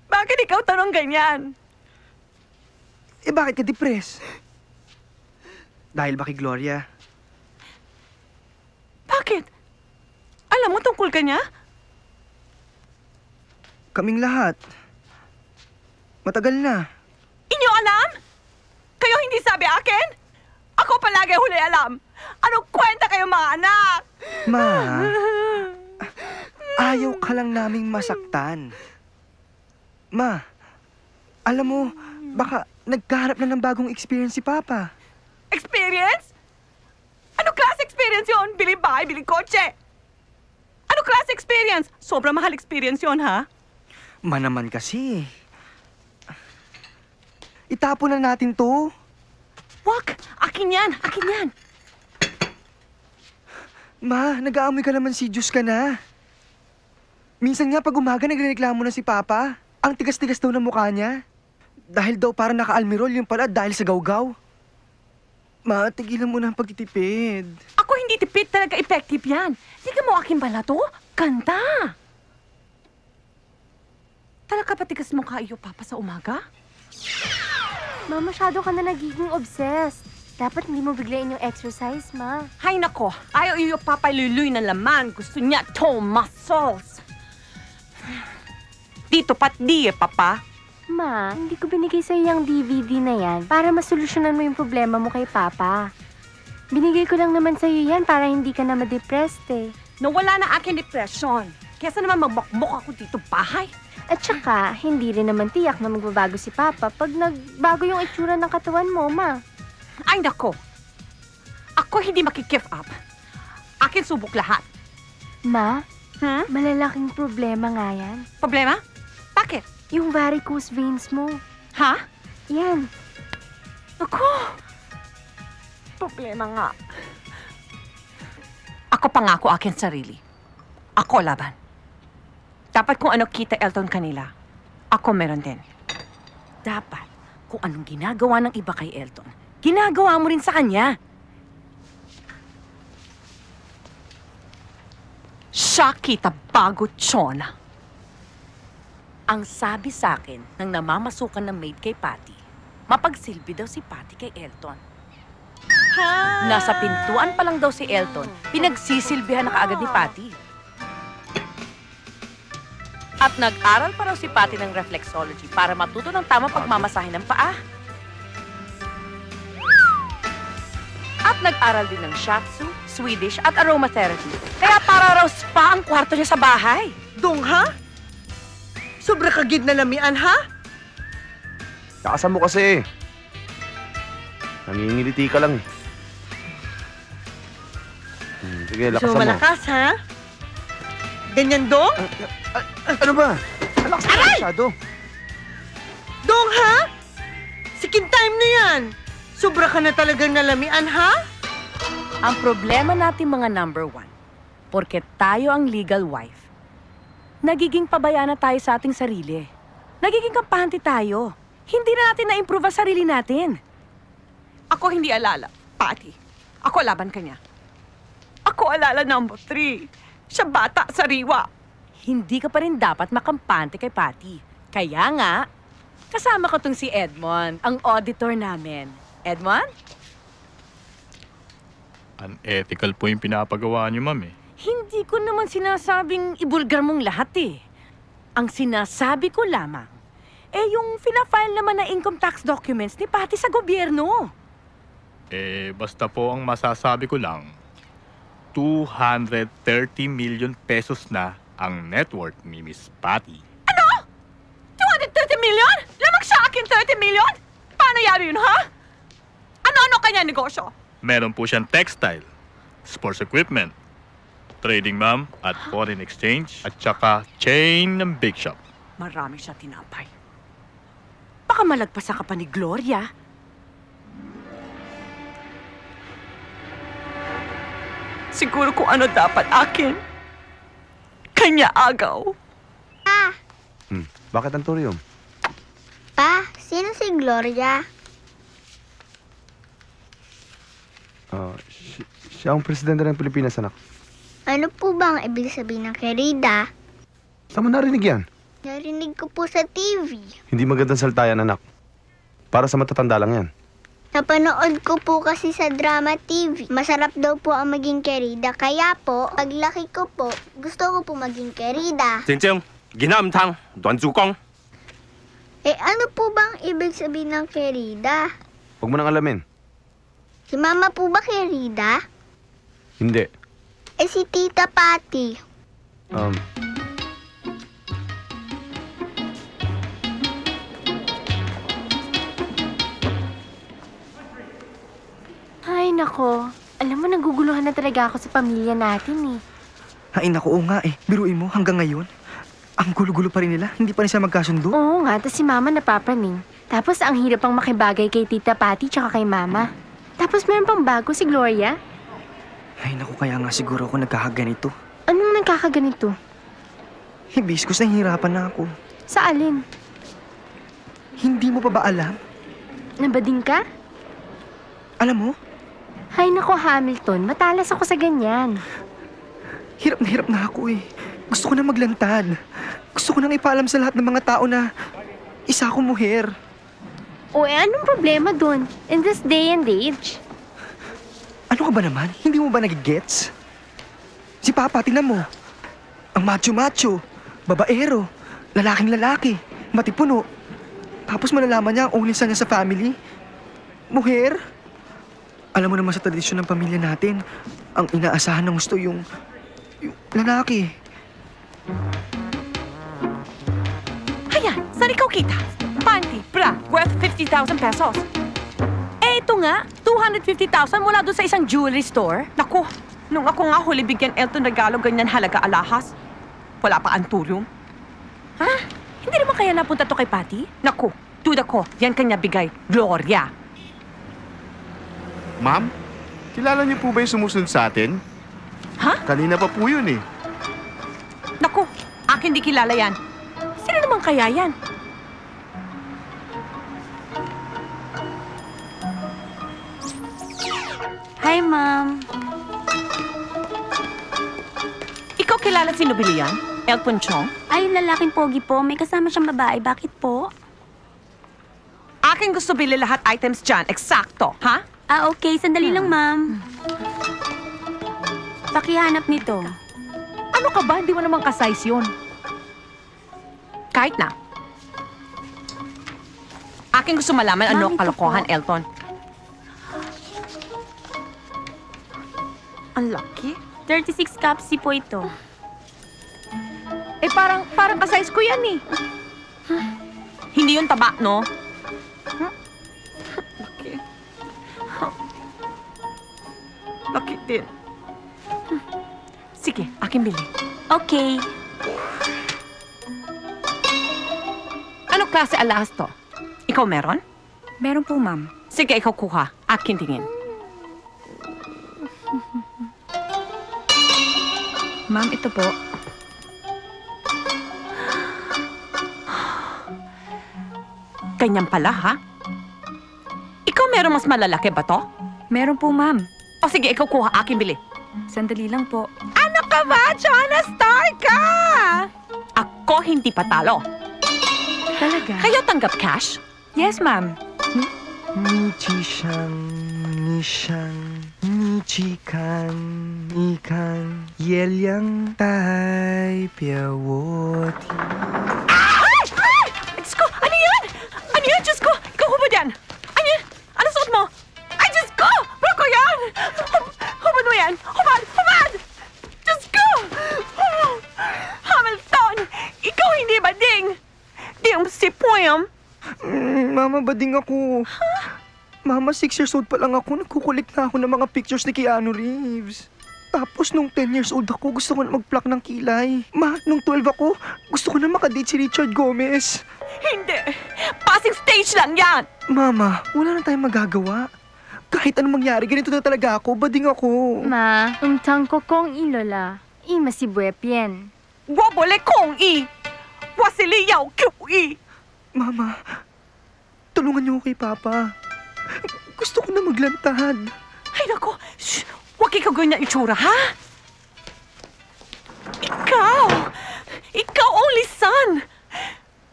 Bakit ikaw tanong ganyan? Eh, bakit ka depressed? Dahil ba kay Gloria? Bakit? Alam mo tungkol ka niya? Kaming lahat. Matagal na. Inyo alam? Kayo hindi sabi akin? Ako palagi huli alam. Anong kwenta kayo mga anak? Ma, ayaw ka lang naming masaktan. Ma, alam mo, baka nagkaharap na ng bagong experience si Papa. Experience? Ano klase experience yon? Bili bahay, bili kotse. Ano klase experience? Sobrang mahal experience yon, ha? Ma naman kasi. Itapon na natin to. Wag! Akin yan! Akin yan! Ma, nag-aamoy ka naman si Diyos ka na. Minsan nga pag umaga nagrereklamo na si Papa. Ang tigas-tigas daw ng mukha niya. Dahil daw parang naka-almirol yung pala dahil sa gawgaw. Ma, tigilan mo na ang pagtitipid. Ako hindi tipid, talaga effective yan. Tingnan mo aking balato. Ganda! Talaga patigas mukha iyo, Papa, sa umaga? Ma, masyado ka na nagiging obsessed. Dapat hindi mo biglayin yung exercise, Ma. Hay nako, ayaw iyo papaluloy ng laman. Gusto niya toe muscles. Dito pat di Papa. Ma, hindi ko binigay sa'yo yung DVD na yan para masolusyonan mo yung problema mo kay Papa. Binigay ko lang naman sa'yo yan para hindi ka na ma-depressed eh. Nawala na aking depression. Kesa naman magbakbok ako dito bahay. At saka, hindi rin naman tiyak na magbabago si Papa pag nagbago yung itsura ng katawan mo, Ma. Ay nako, ako hindi makik-give up. Akin subok lahat. Ma, malalaking problema nga yan. Problema? Bakit? Yung varicose veins mo. Ha? Yan. Ako, problema nga. Ako pangako akin sarili. Ako laban. Dapat kung ano kita Elton kanila, ako meron din. Dapat kung anong ginagawa ng iba kay Elton, ginagawa mo rin sa kanya. Siya kita bago, Chona. Ang sabi sa akin ng namamasukan ng maid kay Patty, mapagsilbi daw si Patty kay Elton. Nasa pintuan pa lang daw si Elton, pinagsisilbihan na kaagad ni Patty. At nag-aral pa raw si Patty ng reflexology para matuto ng tamang pagmamasahe ng paa. At nag-aral din ng shiatsu, Swedish at aromatherapy. Kaya para raw spa ang kwarto niya sa bahay. Dong, ha? Sobra kagid na lamian, ha? Takasan mo kasi. Nangingiliti ka lang. Sige, lakasan So, mo. malakas, ha? Ganyan, Dong? Ano ba? Malakas ka masyado. Dong, ha? Second time na yan. Sobra ka na talagang nalamian, ha? Ang problema natin mga number one, porket tayo ang legal wife, nagiging pabaya na tayo sa ating sarili. Nagiging kampante tayo. Hindi na natin na-improve ang sarili natin. Ako hindi alala, Patty. Ako laban ka niya. Ako alala number 3. Siya bata, sariwa. Hindi ka pa rin dapat makampante kay Patty. Kaya nga, kasama ko tong si Edmond, ang auditor namin. Edmond? Unethical po yung pinapagawa niyo, ma'am eh. Hindi ko naman sinasabing ibulgar mong lahat eh. Ang sinasabi ko lamang, yung fina-file naman na income tax documents ni Patty sa gobyerno. Basta po ang masasabi ko lang, 230 million pesos na ang net worth ni Miss Patty. Ano? 230 million? Lamang sa akin 30 million? Paano yari yun, ha? Ano-ano kanya negosyo? Meron po siyang textile, sports equipment, trading ma'am at foreign exchange, at saka chain ng big shop. Marami siya tinapay. Baka malagpasan ka pa ni Gloria. Siguro kung ano dapat akin, kanya agaw. Bakit ang turium? Pa, sino si Gloria? Siya ang presidente ng Pilipinas, anak. Ano po ba ang ibig sabihin ng querida? Saan mo narinig yan? Narinig ko po sa TV. Hindi magandang salta yan, anak. Para sa matatanda lang yan. Napanood ko po kasi sa drama TV. Masarap daw po ang maging kerida. Kaya po, paglaki ko po, gusto ko po maging kerida. 正正，囡仔唔通亂主公。 Eh ano po bang ibig sabihin ng kerida? Huwag mo nang alamin. Si Mama po ba kerida? Hindi. Eh si Tita Patty. Ay, nako. Alam mo, naguguluhan na talaga ako sa pamilya natin eh. Ay, naku, oo nga eh. Biruin mo, hanggang ngayon, ang gulo-gulo pa rin nila. Hindi pa rin siya magkasundo. Oo nga, tapos si Mama napapraning. Tapos ang hirap pang makibagay kay Tita Patty tsaka kay Mama. Tapos meron pang bago si Gloria. Ay, naku, kaya nga siguro ako nagkakaganito. Anong nagkakaganito? Hibiskus, nahihirapan na ako. Sa alin? Hindi mo pa ba alam? Nabading ka? Alam mo? Hay nako, Hamilton. Matalas ako sa ganyan. Hirap na ako eh. Gusto ko na maglantad. Gusto ko nang ipaalam sa lahat ng mga tao na isa akong muher. O anong problema dun? In this day and age? Ano ka ba naman? Hindi mo ba nagigets? Si Papa, tingnan mo. Ang macho-macho, babaero, lalaking-lalaki, matipuno. Tapos malalaman niya ang only son niya sa family. Muher? Alam mo naman sa tradisyon ng pamilya natin, ang inaasahan ng gusto yung lalaki. Ayan, saan ikaw kita? Panty, bra, worth 50,000 pesos. Eh, ito nga, 250,000 mula doon sa isang jewelry store. Naku, nung ako nga huli bigyan Elton regalo ganyan halaga alahas, wala pa ang tulong. Ha? Hindi naman kaya napunta to kay Patty? Naku, duda ko, yan kanya bigay, Gloria. Ma'am, kilala niyo po ba yung sumusunod sa atin? Ha? Kanina pa po yun eh. Naku, akin di kilala yan. Sino naman kaya yan? Hi, Ma'am. Ikaw kilala sino bili yan? Elton Chong? Ay, lalaking pogi po. May kasama siyang babae. Bakit po? Akin gusto bili lahat items dyan. Eksakto, ha? Ah, okay. Sandali lang, Ma'am. Pakihanap nito. Ano ka ba? Hindi mo naman ka-size yun. Kahit na. Akin gusto malaman ano ang kalokohan, Elton. Ang laki. 36 capsy po ito. Eh, parang ka-size ko yan eh. Hindi yun taba, no? Laki. Laki din. Sige, akin bili. Okay. Anong klase alahas to? Ikaw meron? Meron po, ma'am. Sige, ikaw kuha. Akin tingin. Ma'am, ito po. Ganyan pala, ha? Ikaw meron mas malalaki ba to? Meron po, ma'am. O sige, ikaw kuha. Akin bili. Sandali lang po. Ano ka ba? Joanna, star ka! Ako hindi patalo. Talaga? Kayo tanggap cash? Yes, ma'am. Nichishang, nichikan, ikan, yelyang tai piawoti. Ay! Ay! Diyos ko! Ano yan? Ano yan? Diyos ko! Ikaw ho ba dyan? Ano yan? Ano suot mo? Ay, Diyos ko! Bro ko yan! Hubad mo yan! Hubad! Hubad! Diyos ko! Hamilton! Ikaw hindi bading! Di ang sipuyam! Mama, bading ako. Mama, 6 years old pa lang ako. Nagkukulik na ako ng mga pictures ni Keanu Reeves. Tapos nung 10 years old ako, gusto ko na mag-pluck ng kilay. Ma, nung 12 ako, gusto ko na makadate si Richard Gomez. Hindi! Passing stage lang yan! Mama, wala na tayong magagawa. Kahit anong mangyari, ganito na talaga ako. Bading ako. Ma, umtang ko kong ilola. Imasibwepien. Wabole kong i! Wasiliyaw kyou i! Mama, tulungan niyo ako kay Papa. Gusto ko na maglantad. Ay, naku! Shh! Huwag ikaw ganyan itsura, ha? Ikaw! Ikaw only son.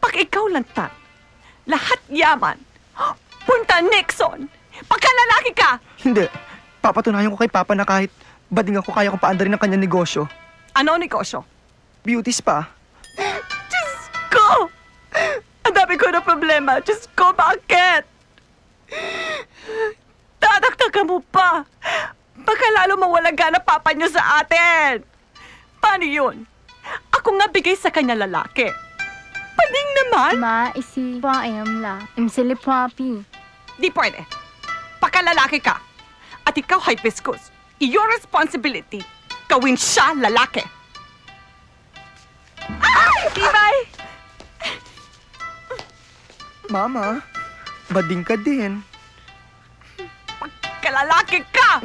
Pag ikaw lantan, lahat yaman. Punta Nixon. Pagkalalaki ka. Hindi. Papatunayan ko kay Papa na kahit bading ako, kaya kong paandarin ang kanyang negosyo. Ano negosyo? Beauty spa. Diyos ko! Ang dami ko na problema. Diyos ko, bakit? Dadagdagan mo pa. Baka lalo mawala gana papa niyo sa atin. Paano yun? Ako nga bigay sa kanya lalaki. Pading naman. Ma, isi pa ayam la. Imsili papi. Di pwede. Pagkalalaki ka. At ikaw hibiscus. Your responsibility. Gawin siya lalaki. Ay! Tibay! Mama, bading ka din. Pagkalalaki ka!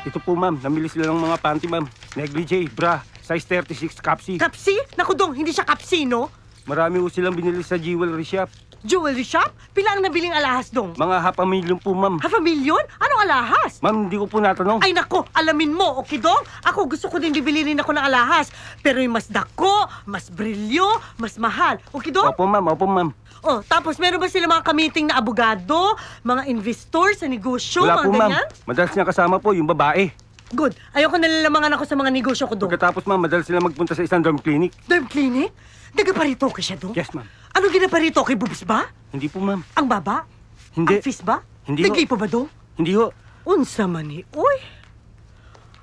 Ito po, ma'am. Namili sila ng mga panty, ma'am. Negligee, bra, size 36, kapsi. Kapsi? Naku dong, hindi siya kapsi, no? Marami po silang binili sa jewelry shop. Jewelry shop? Pila ang nabiling alahas dong? Mga 500,000 po, ma'am. 500,000? Anong alahas? Ma'am, hindi ko po natanong. Ay nako, alamin mo, okay dong? Ako gusto ko din bibili rin ako ng alahas. Pero yung mas dako, mas brilyo, mas mahal. Okay dong? Opo, ma'am. Opo, ma'am. Oh, tapos meron ba sila mga kamiting na abogado, mga investor sa negosyo, Wala mga po, ma'am. ganyan? Madalas niya kasama po yung babae. Good. Ayoko nalalamangan ako sa mga negosyo ko dong. Pagkatapos, ma'am, madalas sila magpunta sa isang derm clinic. Derm clinic? Nagaparito ka siya dong? Yes, ma'am. Ano ginaparito kay Bubis ba? Hindi po, ma'am. Ang baba? Hindi. Ang fist ba? Hindi ho. Nagay pa ba dong? Hindi ho. Unsa man ni, uy.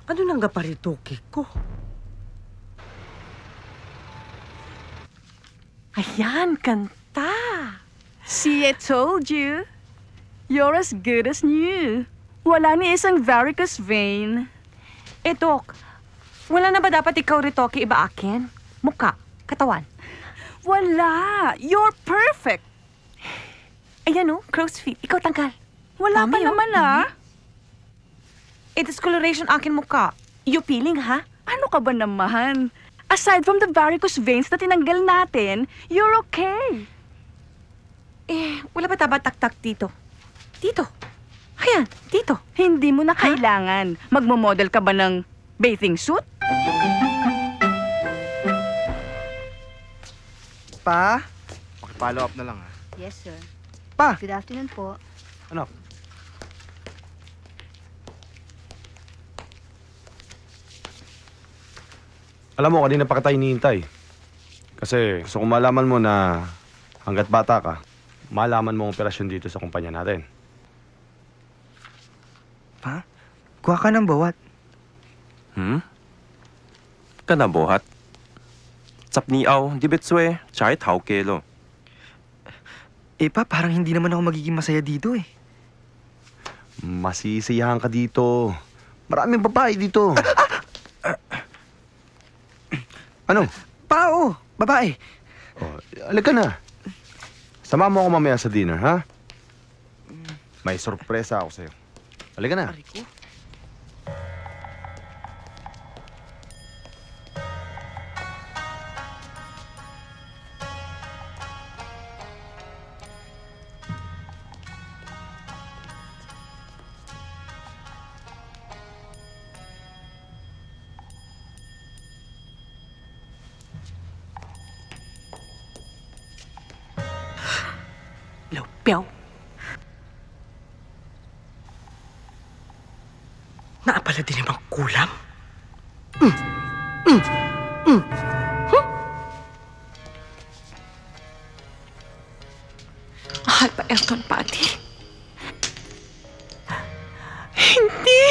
Ano nang gaparitoke ko? Ayan, kanta. See, I told you. You're as good as new. Wala ni isang varicose vein. Eh, Doc, wala na ba dapat ikaw ritoke iba akin? Mukha, katawan. Wala. You're perfect. Ayan o, crow's feet. Ikaw tangkal. Wala pa naman Eh, discoloration akin mukha. You peeling, ha? Ano ka ba naman? Aside from the varicose veins na tinanggal natin, you're okay. Eh, wala ba dapat taktak dito? Dito. Ayan, dito. Hindi mo na kailangan. Magmo-model ka ba ng bathing suit? Pa? Paki-follow up na lang, ha? Yes, sir. Pa! Good afternoon po. Ano? Alam mo, kanina pa kita hinihintay. Kasi gusto kong malaman mo na hanggat bata ka, malaman mo ang operasyon dito sa kumpanya natin. Pa? Kuha ka ng bawat. Kanabuhat. Sapniaw, di betswe, chai tao kelo. Eh pa, parang hindi naman ako magiging masaya dito eh. Masisiyahan ka dito. Maraming babae dito. Ano? Pa, oo. Babae. Oh, alika na. Sama mo ako mamaya sa dinner, ha? May sorpresa ako sa'yo. Alika na. Piyaw. Naapala din namang kulam. Mahal pa, Elton, Patty? Hindi!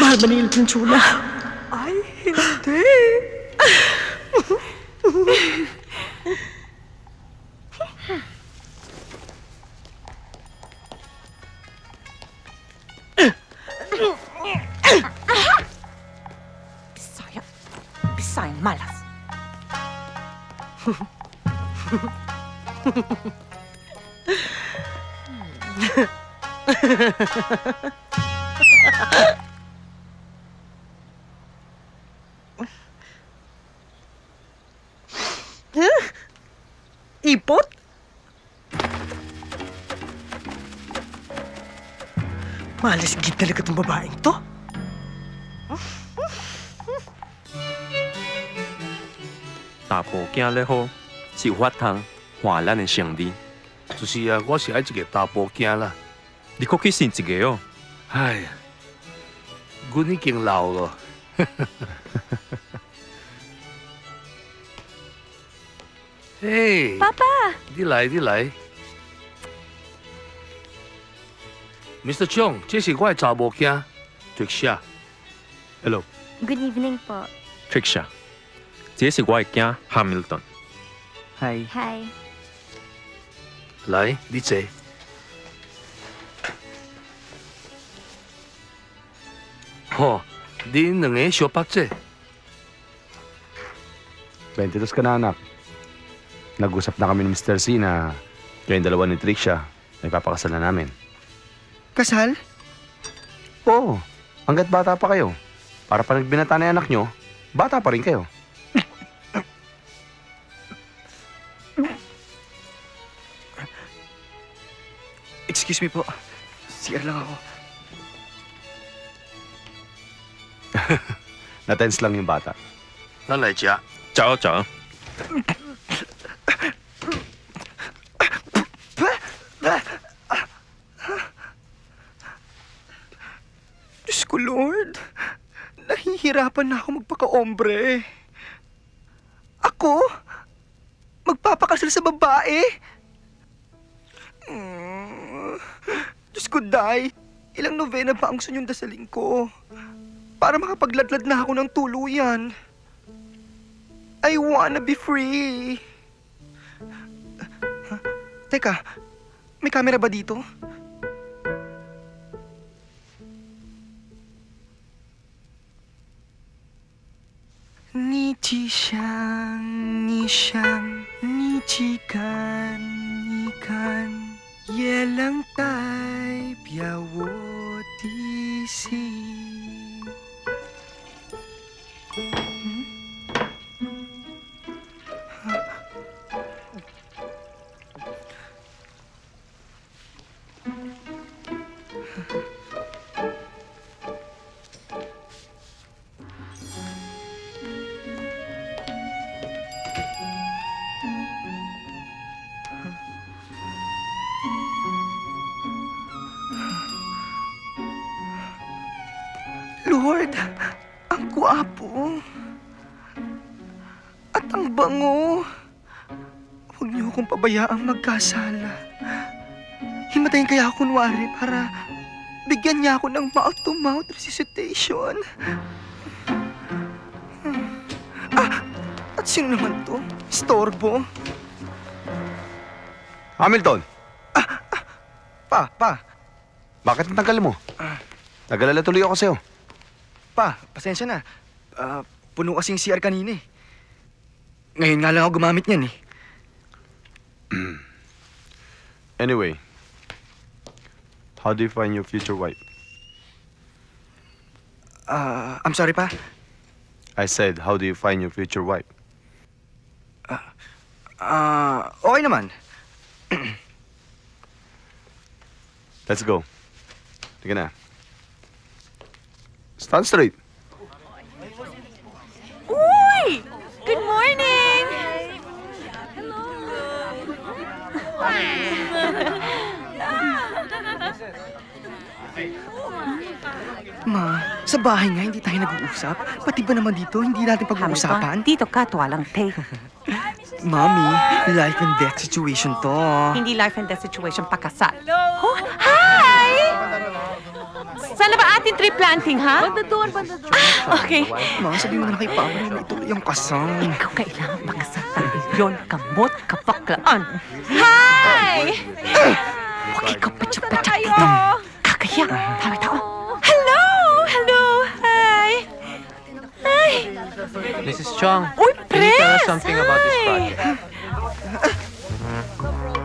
Mahal ba ni Elton, Chula? Ay, hindi. Bisayang malas. Ipot? Malasgid talaga itong babaeng to. 大埔囝咧好，是有法通换咱的兄弟。就是啊，我是爱一个大埔囝啦。你可去生一个哦。哎呀，我已经老了。嘿，爸爸，你来，你来。Mr. Chong，这是我的查某囝 Tricia。Hello。 Good evening po. Tricia，这是我的囝 Hamilton。Hi。 Hi。 来，你坐。哦，恁两个小八姐。 22 ka na, anak. Nag-usap na kami ni Mr. C na kayong dalawa ni Tricia ay papakasal na namin. Kasal? Oo. Hanggat bata pa kayo. Para pa nagbinata na yung anak nyo, bata pa rin kayo. Excuse me po. CR lang ako. Natense lang yung bata. 咱来吃。走走。 Diyos ko, Lord. Nahihirapan na ako magpaka-ombre. Ako? Magpapakasal sa babae? Diyos ko, Day. Ilang novena pa ang gusto niyong dasalin ko? Para makapagladlad na ako ng tuluyan. I wanna be free. Teka, may camera ba dito? Ni chi xiang, ni xiang, ni chi kan, ni kan, ye lang tai bia wo di si. Lord, ang gwapo. At ang bango. Huwag niyo akong pabayaang magkasala. Himatayin kaya ako kunwari para bigyan niya ako ng mouth-to-mouth resuscitation. At sino naman to? Storbo? Hamilton! Pa. Bakit natanggal mo? Nag-alala tuloy ako sa'yo. Pa, pasensya na. Puno kasing CR kanina eh. Ngayon nga lang ako gumamit niyan eh. Anyway, how do you find your future wife? I'm sorry, pa. I said, how do you find your future wife? Okay naman. Let's go. Sige na. Stand straight. Uy! Good morning! Ma, sa bahay nga hindi tayo nag-uusap. Pati ba naman dito, hindi natin pag-uusapan? Dito ka, tuwalang te. Mami, life and death situation to. Hindi life and death situation, pakasal. Oh, hi! Saan na ba ating tree planting, ha? Banda doon. Okay. Ma, sabi mo na kay Papa na ituloy ang kasal. Ikaw kailangan pakasal tayo. Yun, kamot, kapaklaan. Hi! Huwag ikaw patsak-patsak dito. Kakaya, tawag ako. Hello! Hi! Mrs. Chong, Uy, can you tell us Pres! something about this project?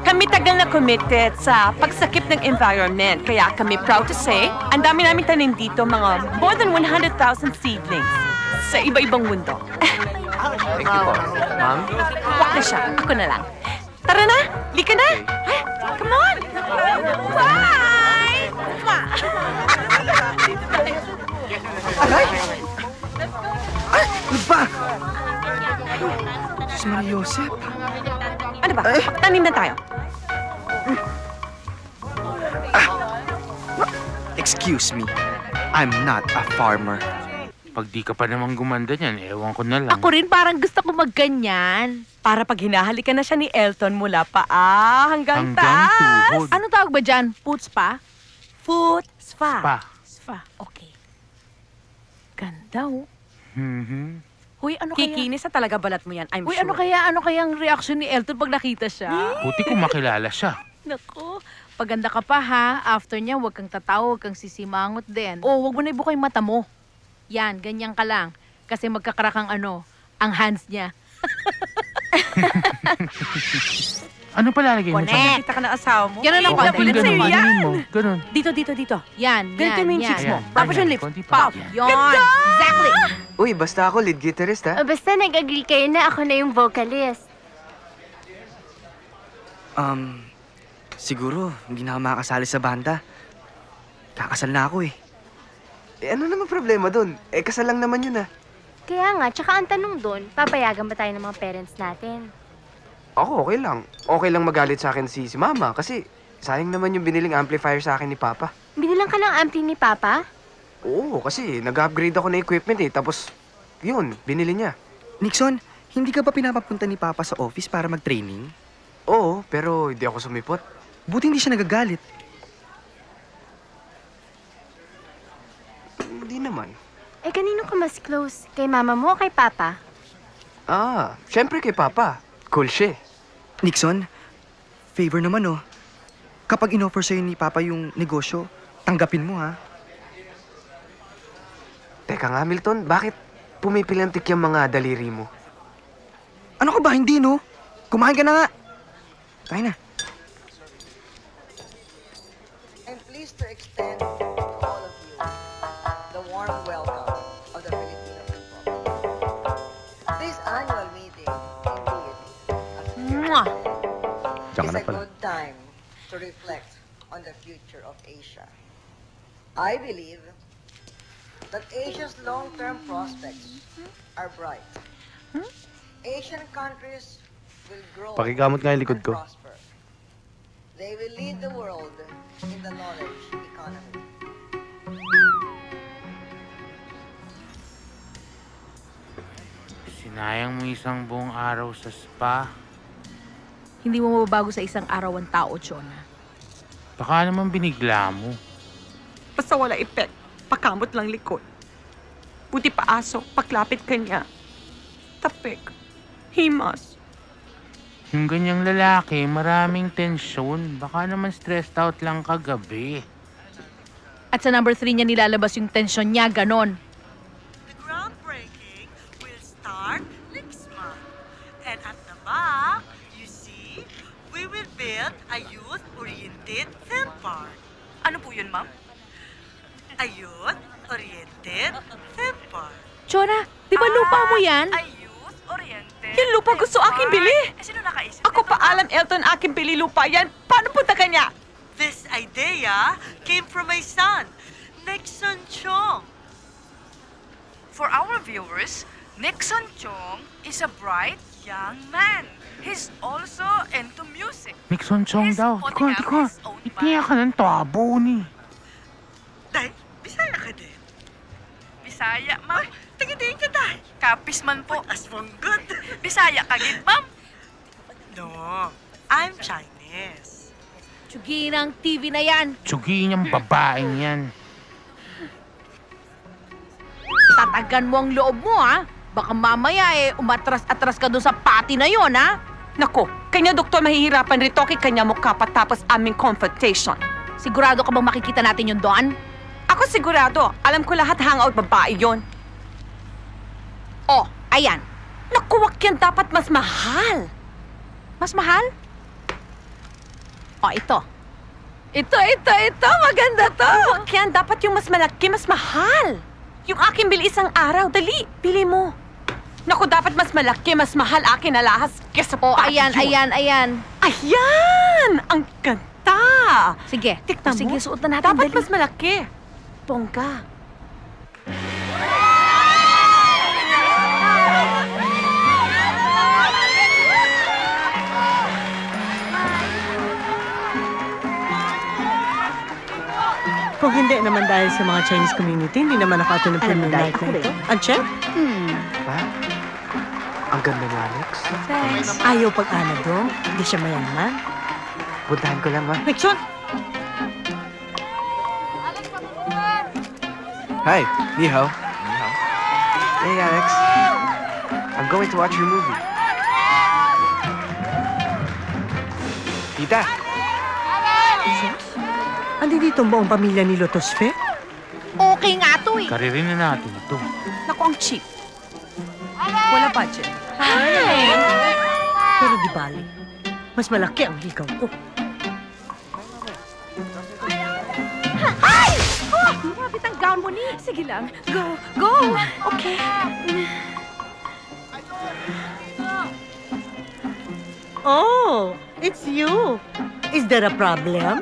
Kami tagal na committed sa pagsakip ng environment. Kaya kami proud to say, ang dami namin tanim dito, mga more than 100,000 seedlings sa iba-ibang mundo. Thank you po. Ma'am? Wag na siya. Ako na lang. Tara na! Lika na! Come on! Bye! Aray! Ay! Ano ba? Diyos Maria Josep. Ano ba? Tanim na tayo. Excuse me. I'm not a farmer. Pag di ka pa naman gumanda niyan, ewan ko na lang. Ako rin parang gusto ko magganyan. Para pag hinahalikan na siya ni Elton mula hanggang taas. tuhod. Ano tawag ba dyan? Foot spa? Foot spa. Spa. Spa. Okay. Ganda, oh. Uy, ano kaya? Kikinis na talaga balat mo yan, I'm Uy, sure. ano kayang reaction ni Elton pag nakita siya? Buti kung makilala siya. Naku, paganda ka pa ha. After niya, huwag kang tatawa, huwag kang sisimangot din. O, huwag mo na ibuka yung mata mo. Yan, ganyan ka lang. Kasi magkakarak ang ang hands niya. Ano palalagay mo Connect. dyan? Nakita ka ng asawa mo. Yan ang Okay, nakulit ganun, sa'yo yan. ganun mo. Ganun. Dito. Yan, Ganito mo yung cheeks mo. Ayan. Tapos yung lips. Konti pa. Pop. Yun. Exactly. Uy, basta ako lead guitarist, ha? Basta nag-agree kayo na ako na yung vocalist. Siguro, hindi na ako makakasali sa banda. Kakasal na ako, eh. Ano naman problema dun? Kasal lang naman yun, ah. Kaya nga, tsaka ang tanong doon, papayagan ba tayo ng mga parents natin? Ako, okay lang. Okay lang magalit sa akin si Mama kasi sayang naman yung biniling amplifier sa akin ni Papa. Binilang ka ng ampli ni Papa? Oo, kasi nag-upgrade ako ng equipment, eh. Tapos, yun, binili niya. Nixon, hindi ka ba pinapapunta ni Papa sa office para mag-training? Oo, pero hindi ako sumipot. Buti hindi siya nagagalit. Hindi naman. Kanino ka mas close? Kay mama mo o kay Papa? Syempre kay Papa. Cool siya. Nixon, favor naman, oh. Kapag in-offer sa'yo ni Papa yung negosyo, tanggapin mo, ha? Teka nga, Milton, bakit pumipilantik yung mga daliri mo? Ano ka ba? Hindi, no? Kumain ka na nga. Kain na. I'm pleased to extend to all of you the warm welcome of the Filipino people. This annual meeting, indeed, is a good time to reflect on the future of Asia. I believe that Asia's long-term prospects are bright. Asian countries will grow Pakigamot nga yung likod and ko. prosper. They will lead the world in the knowledge economy. Sinayang mo isang buong araw sa spa. Hindi mo mababago sa isang araw ang tao, Chona. Baka naman binigla mo. Basta wala effect. Pakamot lang likod. Buti pa aso, paklapit ka niya. Tapik. Himas. Yung ganyang lalaki, maraming tensyon. Baka naman stressed out lang kagabi. At sa number 3 niya nilalabas yung tensyon niya, ganon. The groundbreaking will start next month. And at the back, you see, we will build a youth-oriented theme park. Ano po yun, ma'am? A youth-oriented theme park. Chona, di ba lupa mo yan? A youth-oriented Yung lupa gusto aking bili. Sino nakaisip? Ako pa alam, Elton, aking bili lupa yan. Paano punta ka niya? This idea came from my son, Nixon Chong. For our viewers, Nixon Chong is a bright young man. He's also into music. Nixon Chong daw. Di ko. Itiya ka ng tabo ni. Day, Bisaya ka din. Bisaya, ma'am. Tingin ka, Day. Kapis man po. Aswanggod. Bisaya ka gid, ma'am. No, I'm Chinese. Tsugi ng TV na yan. Tsugi niyang babaeng yan. Tatagan mo ang loob mo, ha? Baka mamaya umatras-atras ka doon sa party na yon, ha? Nako, kanya doktor mahihirapan rito kay kanya mukha patapos aming confrontation. Sigurado ka bang makikita natin yun doon? Ako sigurado. Alam ko lahat hangout babae yon. Oh, ayan. Naku, wag yan dapat mas mahal. Mas mahal? Oh, ito. Ito. Maganda to. Wag yan. Dapat yung mas malaki, mas mahal. Yung akin bili isang araw. Dali, bili mo. Naku, dapat mas malaki, mas mahal akin alahas kesa Oh, pati ayan. Ayan! Ang ganda! Sige, Tignan mo. sige, suot na natin. Dapat dali. mas malaki. Bongga. Hindi naman dahil sa mga Chinese community, hindi naman ako atin ng Alam mo, premium Day, night ako na rin. ito. Anche? Pa? Ang ganda ni Alex. Thanks. Ayaw pag-ana dong. Hindi siya mayaman. Puntahan ko lang, ma. Nixon! Hi, ni hao. Hey, Alex. I'm going to watch your movie. Tita! Andi dito ang buong pamilya ni Lotus Fe? Okay nga to eh. Karirinin natin ito. Naku, ang cheap. Wala budget. Hi! Pero di bali, mas malaki ang ligaw ko. Ay! Oh! Mabit ang gown mo ni. Sige lang. Go. Go. Okay. Oh, it's you. Is there a problem?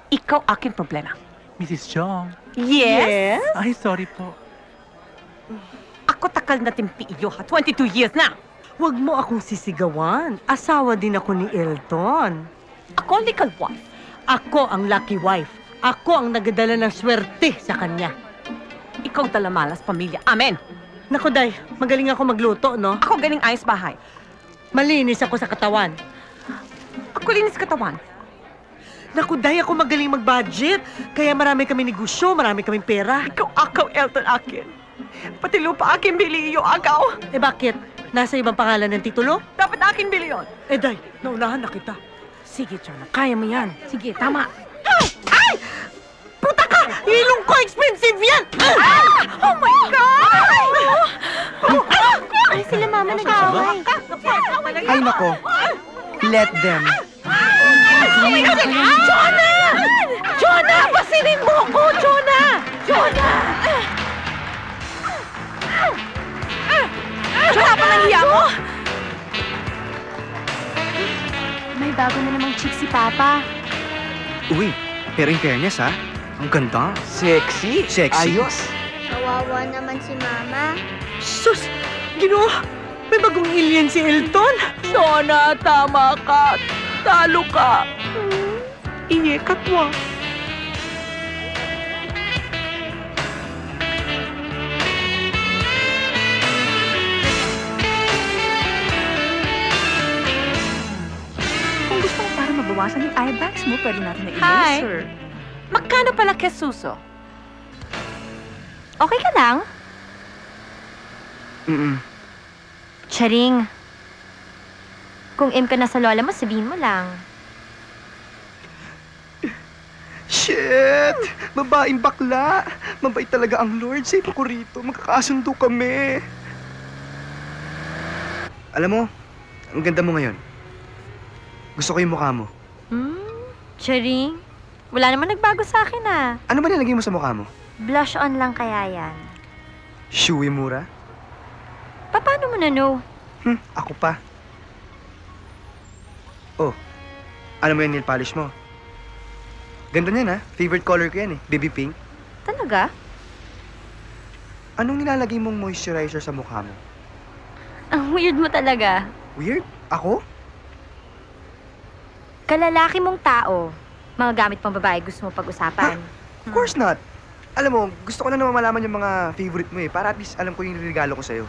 Ikaw aking problema. Mrs. Chong. Yes? Ay, sorry po. Ako takal na timpi iyo ha. 22 years na. Huwag mo akong sisigawan. Asawa din ako ni Elton. Ako ang legal wife. Ako ang lucky wife. Ako ang nagadala ng swerte sa kanya. Ikaw talamalas pamilya. Amen. Naku, Day, magaling ako magluto, no? Ako galing ayos bahay. Malinis ako sa katawan. Ako linis katawan. Naku, Day, ako magaling mag-budget. Kaya marami kami negosyo, marami kaming pera. Ikaw akaw, Elton, akin. Pati lupa akin bili iyo, agaw. Eh bakit? Nasa ibang pangalan ng titulo? Dapat akin bili yun. Eh, Day, naunahan na kita. Sige, Chona, kaya mo yan. Sige, tama. Ay! Ay! Puta ka! Ilong ko, expensive yan! Ah! Oh my God! Ay, sila mama nag-aaway. Ay, nako. Let them. Oh my God! Chona! Chona! Pasilin mo ko, Chona! Chona! Chona, palang hiya mo? May bago na namang chick si Papa. Uy, pero in fairness, ha? Ang ganda. Sexy. Sexy. Ayos. Kawawa naman si Mama. Sus! Ginoo! May bagong alien si Elton! Chona, tama ka. Talo ka. Iye katwa. Kung gusto mo para mabawasan yung eye bags mo, pwede natin Hi. i-laser. Magkano pala kesuso? Okay ka lang? Charing. Kung im ka na sa lola mo, sabihin mo lang. Shit! Babaeng bakla! Mabait talaga ang Lord. Safe ako rito. Magkakasundo kami. Alam mo, ang ganda mo ngayon. Gusto ko yung mukha mo. Charing, wala naman nagbago sa akin ah. Ano ba nilagay mo sa mukha mo? Blush on lang kaya yan. Shui mura? Paano mo na know? Ako pa. Oh, ano mo yung nail polish mo? Ganda niyan ha. Favorite color ko yan eh. Baby pink. Talaga? Anong nilalagay mong moisturizer sa mukha mo? Ang weird mo talaga. Weird? Ako? Kalalaki mong tao. Mga gamit pang babae gusto mo pag-usapan. Of course not. Alam mo, gusto ko na naman malaman yung mga favorite mo eh. Para at least alam ko yung regalo ko sa'yo.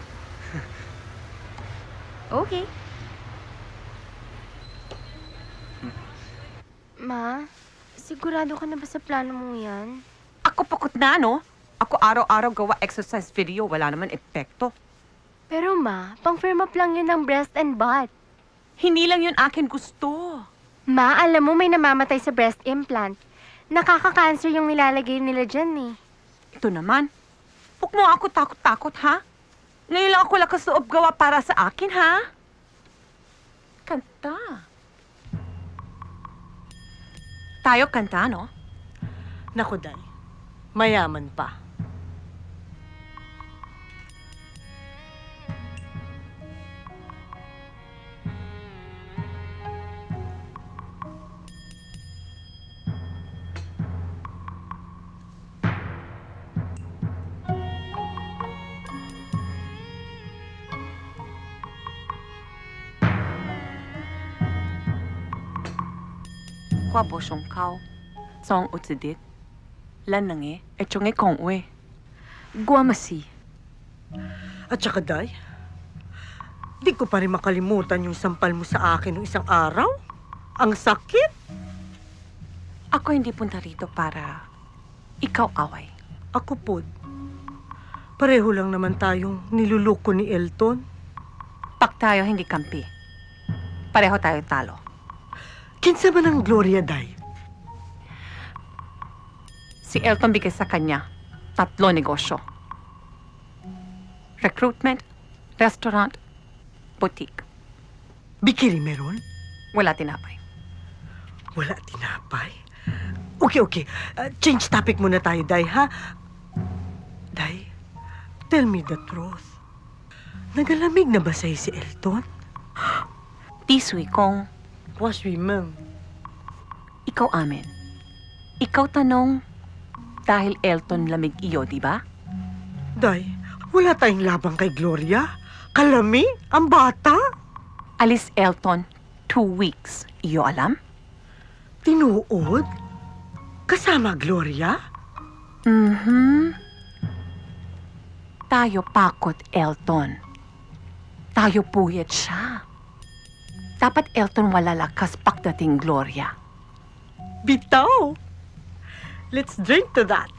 Okay. Ma, sigurado ka na ba sa plano mo yan? Ako pukot na, no? Ako araw-araw gawa exercise video. Wala naman epekto. Pero ma, pang-firm up lang yun ng breast and butt. Hindi lang yun akin gusto. Ma, alam mo may namamatay sa breast implant. Nakaka-cancer yung nilalagay nila dyan eh. Ito naman. Huwag mo ako takot-takot, ha? Ngayon lang ako lakas loob gawa para sa akin, ha? Kanta. Tayo kanta, no? Naku, Day. Mayaman pa. Kwa bo shong kao. Song utsidit. Lan nang etchong kong we. Guamasi. At saka, Day, di ko pa rin makalimutan yung sampal mo sa akin nung isang araw. Ang sakit. Ako hindi punta rito para ikaw away. Ako po. Pareho lang naman tayong niluluko ni Elton. Pak tayo hindi kampi. Pareho tayo talo. Kinsa man ang Gloria, Day? Si Elton bigay sa kanya 3 negosyo. Recruitment, restaurant, boutique. Bikini meron? Wala tinapay. Wala tinapay? Okay. Change topic muna tayo, Day, ha? Day, tell me the truth. Nagalamig na ba sa'yo si Elton? Tiswi kong. Waswi, ma'am. Ikaw amin. Ikaw tanong dahil Elton lamig iyo, di ba? Day, wala tayong labang kay Gloria. Kalamig? Ang bata? Alis Elton 2 weeks. Iyo alam? Tinuod? Kasama Gloria? Tayo pakot, Elton. Tayo puyat siya. Dapat Elton wala lakas pagdating Gloria. Bitaw! Let's drink to that.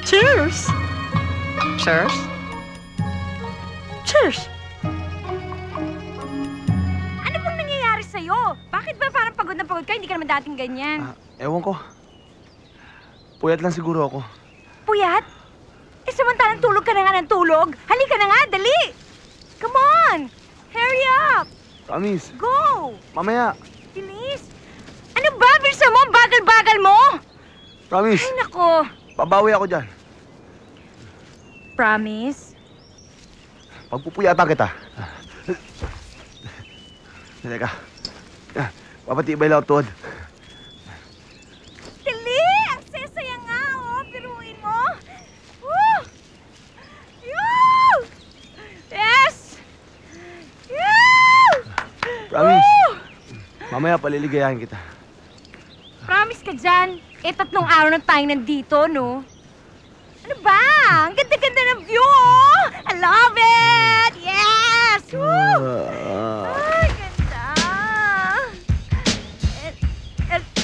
Cheers! Cheers? Cheers! Ano pong nangyayari sa'yo? Bakit ba parang pagod na pagod ka? Hindi ka naman dating ganyan. Ewan ko. Puyat lang siguro ako. Puyat? Samantalang tulog ka na nga ng tulog. Halika na nga, dali! Come on! Hurry up! Promise. Go! Mamaya. Bilis! Ano ba? Bilisan mo! Bagal-bagal mo! Promise. Ay, nako. Babawi ako dyan. Promise? Pagpupuyatan kita. Teka. Papatibay lang ang tuhod. Dali! Ang sesaya nga, oh! Piruin mo! Woo! Yoo! Yes! Yoo! Promise. Woo! Mamaya paliligayahin kita. Promise ka dyan. 3 araw na tayo nandito, no? Ano ba? Ang ganda-ganda ng view, oh! I love it! Yes! Woo! Ay, ganda!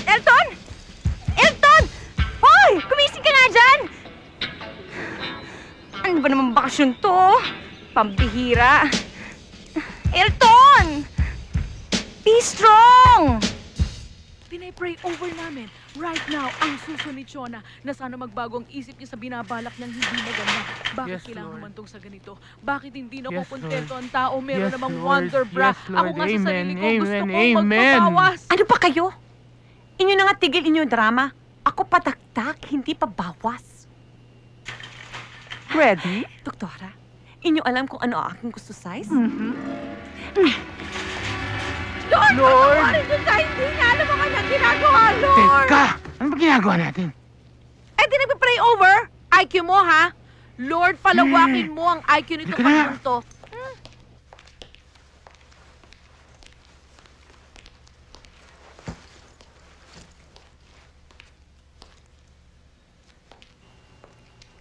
Elton! Elton! Hoy! Kumising ka nga dyan! Ano ba naman bakasyon to? Pambihira. Elton! Be strong! Pinay-pray over namin right now ang suso ni Chona na sana magbago ang isip niya sa binabalak niyang hindi maganda. Bakit Yes, kailangan Lord. humantong sa ganito? Bakit hindi na Yes, kontento Lord. ang tao? Meron Yes, namang Lord. wonder bra. Yes, Ako Lord. nga sa sarili ko Amen, gusto amen, ko amen. magpapawas. Ano pa kayo? Inyo na nga tigil inyo drama. Ako pataktak, hindi pa bawas. Ready? Doktora, inyo alam kung ano ang aking gusto size? Lord! Lord! Ano ka? Hindi niya alam ang kanyang ginagawa, Lord! Teka! Ano ba ginagawa natin? Eh, di nagpa-pray over? IQ mo, ha? Lord, palawakin mo ang IQ nito Halika na. pag to.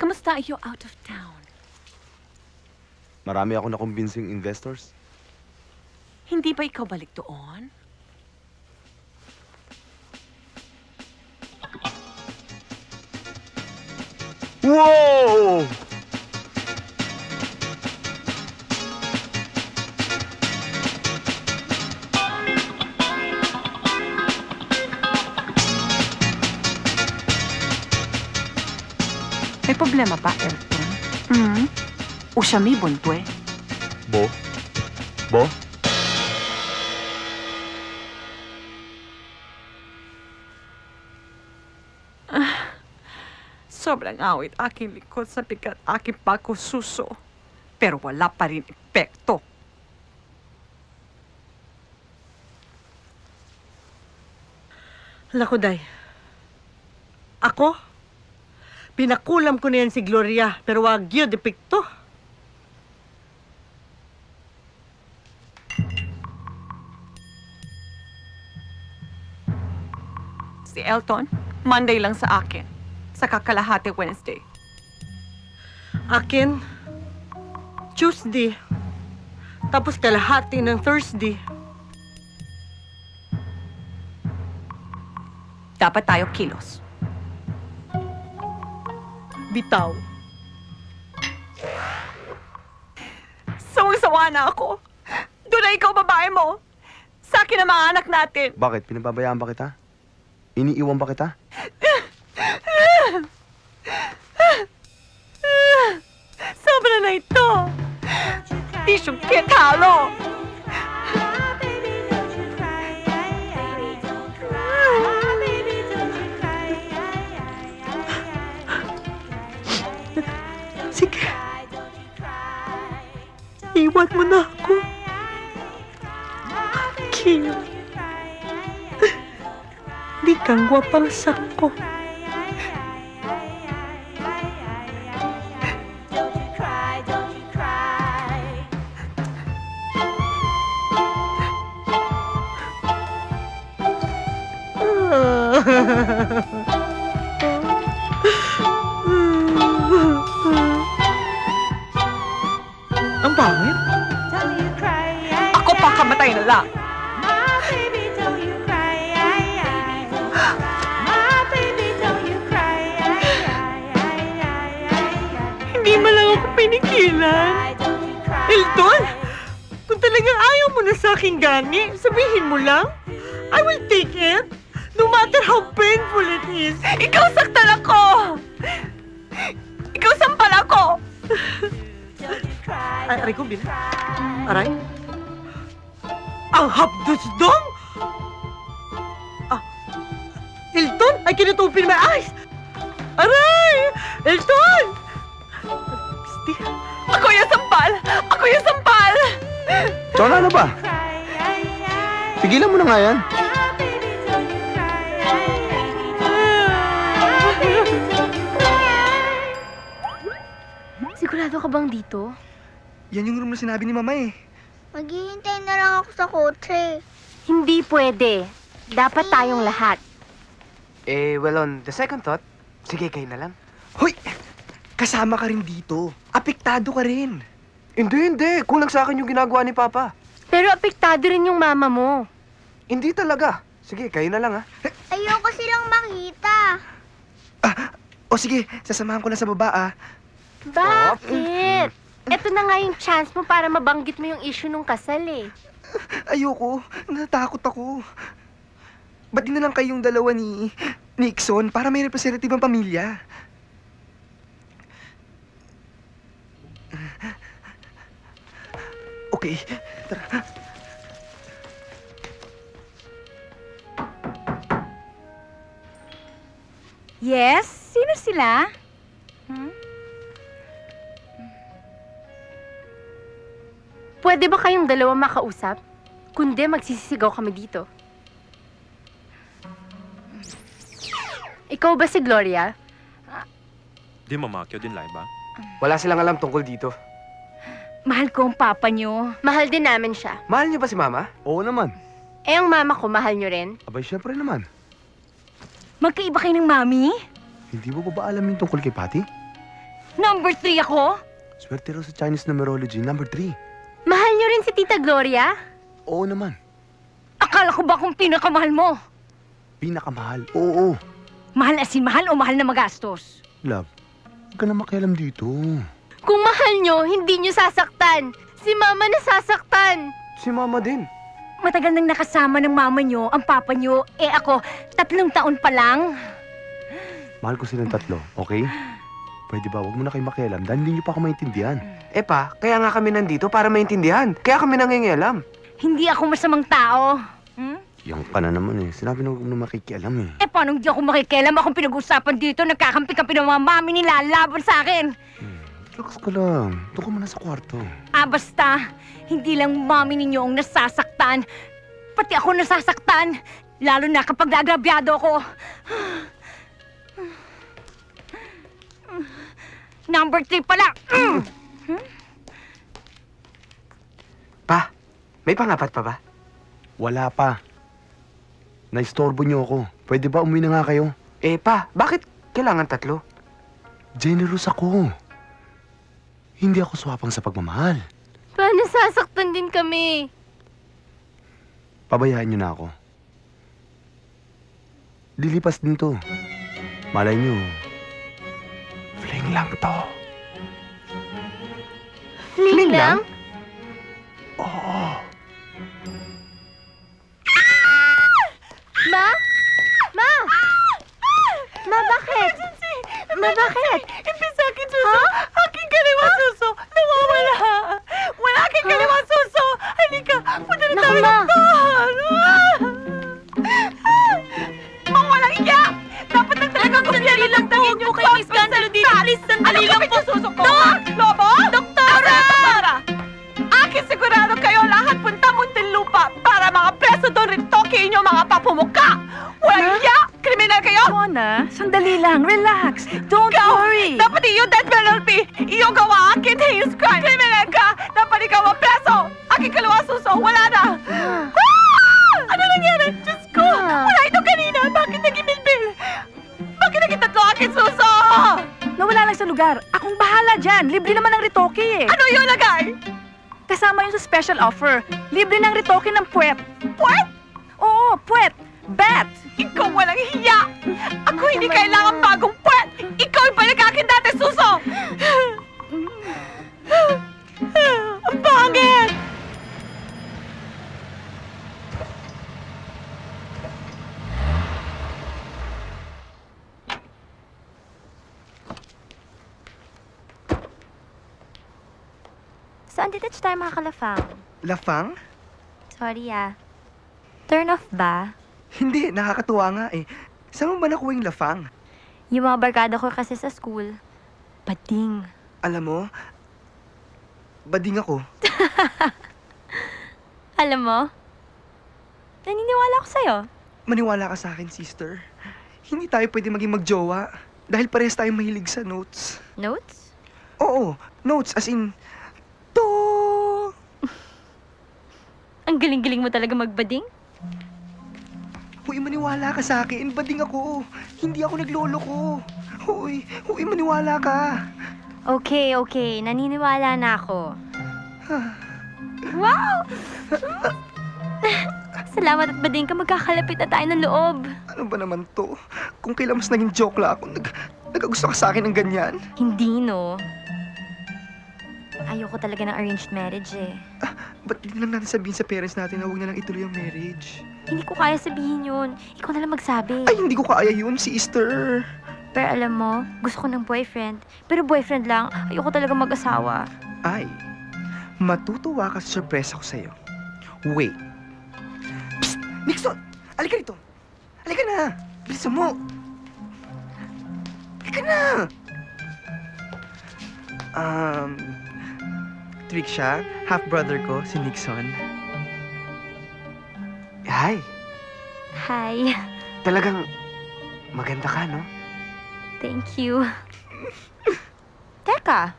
Kamusta are you out of town? Marami ako na convincing investors. Hindi ba ikaw balik doon? Whoa! May problema pa, Elton? O siya may buntwe? Bo? Bo? Sobrang awit aking likod sa bigat aking pagkususo. Pero wala pa rin epekto. Hala ko, Day. Ako? Pinakulam ko na yan si Gloria, pero wag yun, depekto. Si Elton, Monday lang sa akin. saka kalahati Wednesday. Akin, Tuesday. Tapos kalahati ng Thursday. Dapat tayo kilos. Bitaw. Sawang-sawa na ako. Doon na ikaw, babae mo. Sa akin ang mga anak natin. Bakit? Pinababayaan ba kita? Iniiwan ba kita? Sobra na ito. Isyong kitalo. Sige. Iwan mo na ako. Kim. Di kang gwapang sako. Ang pangit. Ako pa kamatay na lang. Hindi man lang ako pinigilan. Elton, kung talagang ayaw mo na sa akin gani, sabihin mo lang. I will take it. No matter how painful it is. Ikaw saktan ako! Ikaw sampal ako! Ay, aray ko, Bin. Aray? Ang hapdusdong! Elton, I cannot open my eyes! Aray! Elton! Ako yung sampal! Ako yung sampal! Chona, ano ba? Tigilan mo na nga yan. Sigurado ka bang dito? Yan yung room na sinabi ni Mama eh. Maghihintay na lang ako sa kotse. Hindi pwede. Dapat tayong lahat. Well, on the second thought, sige kayo na lang. Hoy! Kasama ka rin dito. Apektado ka rin. Hindi. Kulang sa akin yung ginagawa ni Papa. Pero apektado rin yung mama mo. Hindi talaga. Sige, kayo na lang, ha? Ayoko silang makita. O sige, sasamahan ko na sa baba, ah. Bakit? Ito na nga yung chance mo para mabanggit mo yung issue nung kasal eh. Ayoko. Natatakot ako. Ba't di na lang kayong dalawa ni Nixon para may representative ang pamilya? Okay, tara. Yes? Sino sila? Pwede ba kayong dalawa makausap? Kundi magsisisigaw kami dito. Ikaw ba si Gloria? Di mamakyaw din lai ba? Wala silang alam tungkol dito. Mahal ko ang papa niyo. Mahal din namin siya. Mahal niyo ba si Mama? Oo naman. Eh, ang mama ko, mahal niyo rin? Abay, syempre naman. Magkaiba kayo ng mami? Hindi mo ba alam yung tungkol kay Patty? Number 3 ako? Swerte raw sa Chinese numerology, number 3. Mahal niyo rin si Tita Gloria? Oo naman. Akala ko ba kung pinakamahal mo? Pinakamahal? Oo. Mahal as in mahal o mahal na magastos? Love, huwag ka na makialam dito. Kung mahal niyo, hindi niyo sasaktan. Si Mama nasasaktan. Si Mama din. Matagal nang nakasama ng mama niyo, ang papa niyo. Eh ako, 3 taon pa lang. Mahal ko silang tatlo, okay? Pwede ba, huwag mo na kayo makialam dahil hindi niyo pa ako maintindihan. Pa, kaya nga kami nandito para maintindihan. Kaya kami nangingialam. Hindi ako masamang tao. Yung ka na naman eh. Sinabi na huwag mo na makikialam eh. Eh, paano hindi ako makikialam? Akong pinag-usapan dito, nagkakampi-kampi ng mga mami nila, laban sa akin. Relax ka lang. Doon ka muna sa kwarto. Basta, hindi lang mami ninyo ang nasasaktan. Pati ako nasasaktan. Lalo na kapag nagrabyado ako. Number 3 pala. Pa, may pangapat pa ba? Wala pa. Naistorbo niyo ako. Pwede ba umuwi na nga kayo? Pa, bakit kailangan 3? Generous ako. Hindi ako swapang sa pagmamahal. Paano sasaktan din kami? Pabayaan niyo na ako. Lilipas din to. Malay niyo, fling lang to. Fling lang? Oo. Ma? Ma? Ma, bakit? Ma, bakit? Imbis akin suso, aking kaliwa suso, nawawala. Wala aking kaliwa suso. Halika, punta na tayo ng doktor. Mga walang iya! Dapat na talaga kumpiyari lang tangin yung kayo may skandalo dito. Please, sandali lang po. Suso ko? Lobo? Doktora! Akin sigurado kayo lahat punta Muntinlupa para mga preso doon rin toki inyo mga papumuka. Walang iya! Kriminal kayo? Mona, sandali lang. Relax. Don't worry. Dapat iyo death penalty. Iyo gawa akin heinous crime. Kriminal ka. Dapat ikaw ang preso. Aking kalawa suso. Wala na. Ano nangyari? Diyos ko. Wala ito kanina. Bakit naging bilbil? Bakit naging 3 aking suso? Nawala lang sa lugar. Akong bahala dyan. Libre naman ang retoke eh. Ano yung lagay? Kasama yun sa special offer. Libre ng retoke ng puwet. Puwet? Oo, puwet. Bat! Ikaw walang hiya! Ako hindi kailangan bagong puwet! Ikaw yung balik akin dati, suso! Ang pangit! Saan detach tayo mga kalafang? Lafang? Sorry Turn off ba? Hindi, nakakatuwa nga eh. Saan mo ba nakuha yung lafang? Yung mga barkada ko kasi sa school. Bading. Alam mo, bading ako. Alam mo, naniniwala ako sa'yo. Maniwala ka sa akin, sister. Hindi tayo pwede maging magjowa dahil parehas tayong mahilig sa notes. Notes? Oo, notes as in, Ang galing-galing mo talaga magbading? Huy, maniwala ka sa akin. Bading ako. Hindi ako nagloloko. Huy, maniwala ka. Okay. Naniniwala na ako. Wow! Salamat at bading ka. Magkakalapit na tayo ng loob. Ano ba naman to? Kung kailan mas naging joke lang ako, nagagusto ka sa akin ng ganyan. Hindi, no? Ayoko talaga ng arranged marriage eh. Ba't di lang natin sabihin sa parents natin na huwag na lang ituloy ang marriage? Hindi ko kaya sabihin yun. Ikaw na lang magsabi. Ay, hindi ko kaya yun, sister. Pero alam mo, gusto ko ng boyfriend. Pero boyfriend lang, ayoko talaga mag-asawa. Ay, matutuwa ka sa surpresa ko sa'yo. Wait. Psst! Nixon! Halika rito! Halika na! Bilisan mo! Halika na! Trick siya, half-brother ko, si Nixon. Hi. Hi. Talagang maganda ka, no? Thank you. Teka,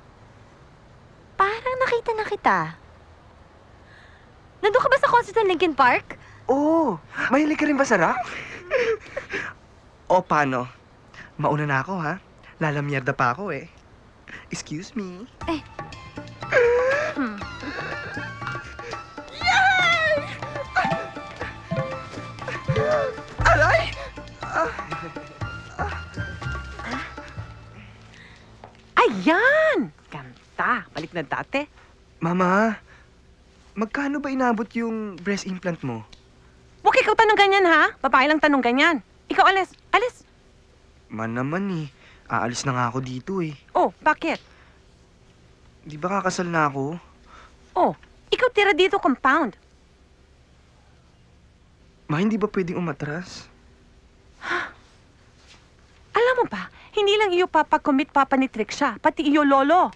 parang nakita na kita. Nandun ka ba sa concert ng Linkin Park? Oo. Mahilig ka rin ba sa rock? O, paano? Mauna na ako, ha? Lalamyerda pa ako, eh. Excuse me. Aray! Ayan! Ganda! Balik na dati. Mama, magkano ba inabot yung breast implant mo? Huwag ikaw tanong ganyan, ha? Babae lang tanong ganyan. Ikaw, alis. Alis! Man naman eh. Aalis na nga ako dito eh. Oh, bakit? Di ba kakasal na ako? Oh, ikaw tira dito compound. Ma, hindi ba pwedeng umatras? Alam mo ba, hindi lang iyo papakomit papa ni Trick siya, pati iyo lolo.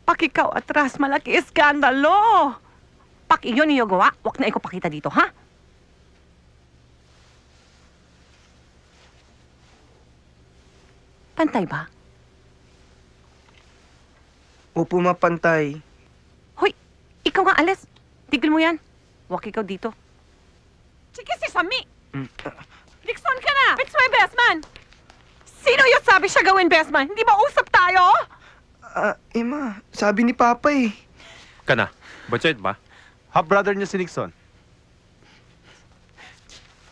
Pag ikaw atras, malaki iskandalo. Pag iyo niyo gawa, wag na ikaw pakita dito, ha? Pantay ba? Opo, mapantay. Hoy, ikaw nga alis. Tigil mo yan. Wag ikaw dito. Sige si Sami. Nixon ka na! It's my best man! Sino yung sabi siya gawin best man? Hindi ba usap tayo? Ma, sabi ni Papa eh. Kana, budget ba? Half-brother niya si Nixon.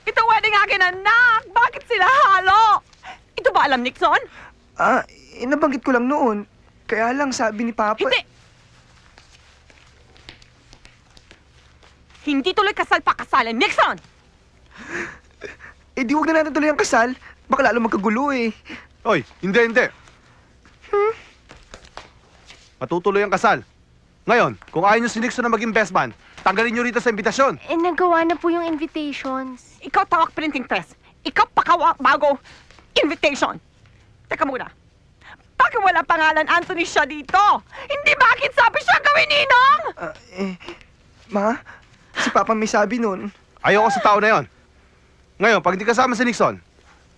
Ito wedding akin, anak! Bakit sila halo? Ito ba alam, Nixon? Nabanggit ko lang noon. Kaya lang sabi ni Papa... Hindi! Hindi tuloy kasal pa kasalan, Nixon! Di wag na natin tuloy ang kasal. Baka lalo magkagulo eh. Oy, hindi. Matutuloy ang kasal. Ngayon, kung ayaw niyo si Nixon na maging best man, tanggalin niyo rito sa imbitasyon. Nagawa na po yung invitations. Ikaw tawag printing press. Ikaw pakawa bago invitation. Teka muna. Bakit wala pangalan Anthony siya dito? Hindi bakit sabi siya gawin ninong? Ma, si Papa may sabi nun. Ayoko sa tao na yon. Ngayon, pag hindi kasama si Nixon,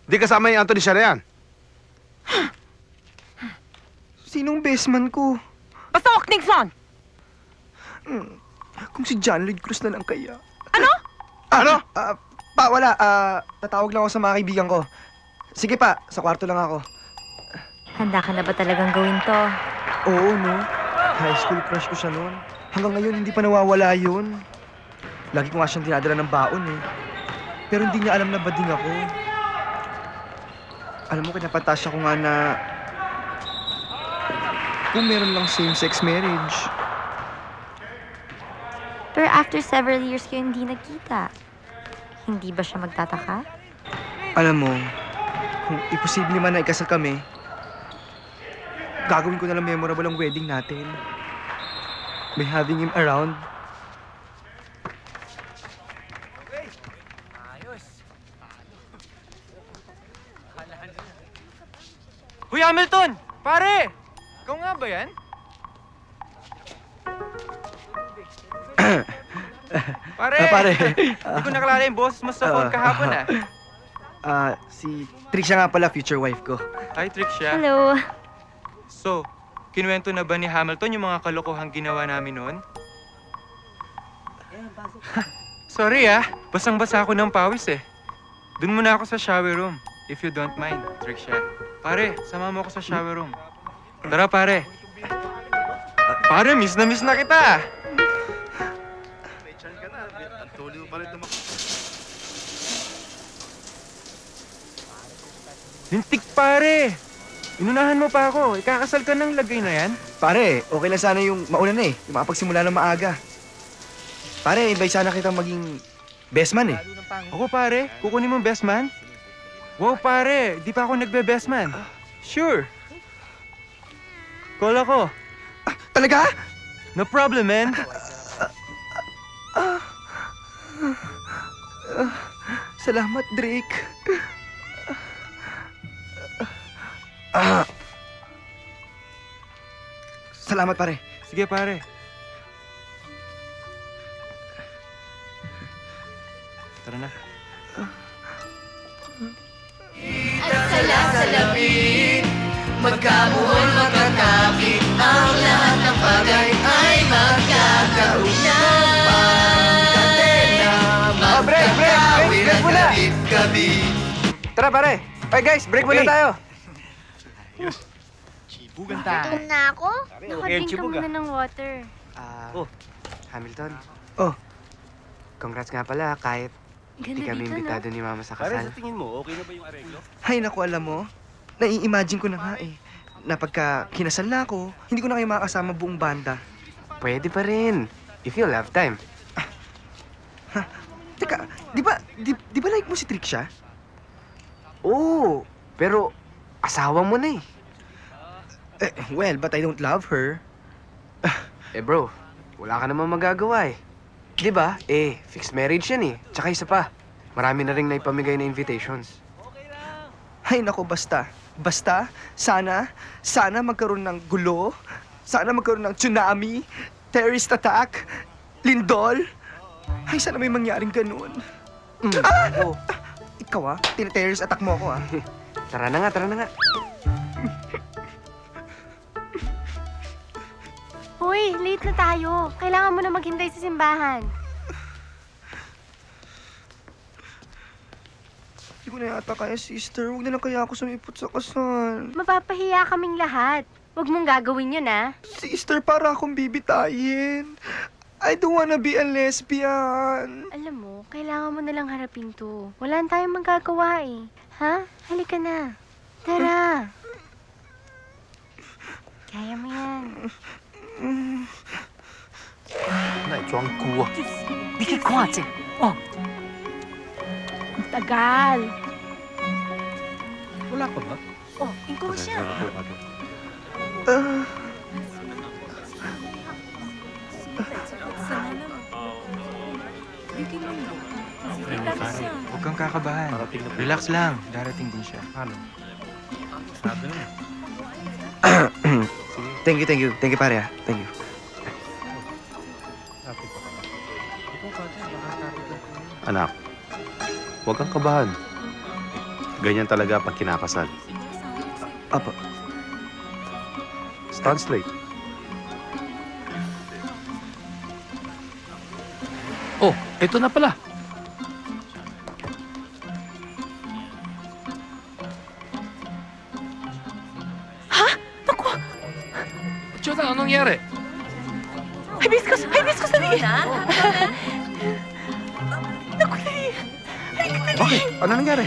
hindi kasama yung Anthony siya na yan. Sinong best man ko? Basta wak, Nixon! Kung si John Lloyd Cruz na lang kaya. Ano? Ano? Wala. Tatawag lang ako sa mga kaibigan ko. Sige pa, sa kwarto lang ako. Handa ka na ba talagang gawin to? Oo, no? High school crush ko siya noon. Hanggang ngayon, hindi pa nawawala yun. Lagi ko nga siyang dinadala ng baon eh. Pero hindi niya alam na bading ako. Alam mo, kinapantasya ko nga na kung meron lang same-sex marriage. Pero after several years kayo hindi nagkita, hindi ba siya magtataka? Alam mo, kung imposible man na ikasal kami, gagawin ko na lang memorable ang wedding natin. By having him around. Uy, Hamilton! Pare! Ikaw nga ba yan? Pare! Pare! Hindi ko nakalala yung boses mo sa phone kahapon Si Tricia nga pala, future wife ko. Hi, Tricia. Hello. So, kinuwento na ba ni Hamilton yung mga kalokohang ginawa namin noon? Sorry basang-basa ako ng pawis eh. Doon muna ako sa shower room, if you don't mind, Tricia. Pare, sama mo ako sa shower room. Tara, pare. Pare, miss na kita. Lintik, pare. Inunahan mo pa ako. Ikakasal ka ng lagay na yan. Pare, okay lang sana yung mauna na eh. Yung makapagsimula ng maaga. Pare, invite sana kitang maging best man eh. Ako, pare? Kukunin mo best man? Wow, pare. Di pa ako nagbe-best man. Sure. Call ako. Talaga? No problem, man. Salamat, Drake. Salamat, pare. Sige, pare. Tara na. At salasalapit, magkamuhon, magkakapit, ang lahat ng bagay ay magkakaunan. Break muna! Tara, pare. Okay, guys, break muna tayo. Gutom na ako. Nakadrink ka muna ng water. Hamilton. Oh. Congrats nga pala kahit hindi Ganda kami dito, imbitado no? ni Mama sa Pare, kasal. sa tingin mo, okay na ba yung areglo? Hay, naku, alam mo, nai-imagine ko na nga eh, na pagka kinasal na ako, hindi ko na kayo makakasama buong banda. Pwede pa rin. If you'll have time. Teka, di ba like mo si Tricia? Oo, pero asawa mo na eh. Well, but I don't love her. Bro, wala ka namang magagawa eh. Di ba? Fixed marriage yan eh. Tsaka isa pa, marami na rin naipamigay na invitations. Hay nako, basta, sana magkaroon ng gulo, sana magkaroon ng tsunami, terrorist attack, lindol. Ay, sana may mangyaring ganun. Ikaw tina-terrorist attack mo ako Tara na nga. Hoy, late na tayo. Kailangan mo na maghintay sa simbahan. Hindi ko na yata kaya, sister. Huwag na lang kaya ako sumipot sa kasal. Mapapahiya kaming lahat. Huwag mong gagawin yun, ah. Sister, para akong bibitayin. I don't wanna be a lesbian. Alam mo, kailangan mo nalang harapin to. Wala na tayong magagawa eh. Ha? Halika na. Tara. Kaya mo yan. 那你装哭啊！ Di kay kwatse. Oh. Ang tagal. Wala pa ba? Oh, ikaw siya. Huwag kang kakabahan. Relax lang. Darating din siya. Ano? Sabi na. Thank you, pare, ah. Thank you. Anak, huwag kang kabahan. Ganyan talaga pag kinakasal. Apa. Stand straight. Oh, ito na pala. Ha? Naku! Chota, anong nangyari? Hibiscus na rin! Naku, dali! Bakit? Ano nangyari?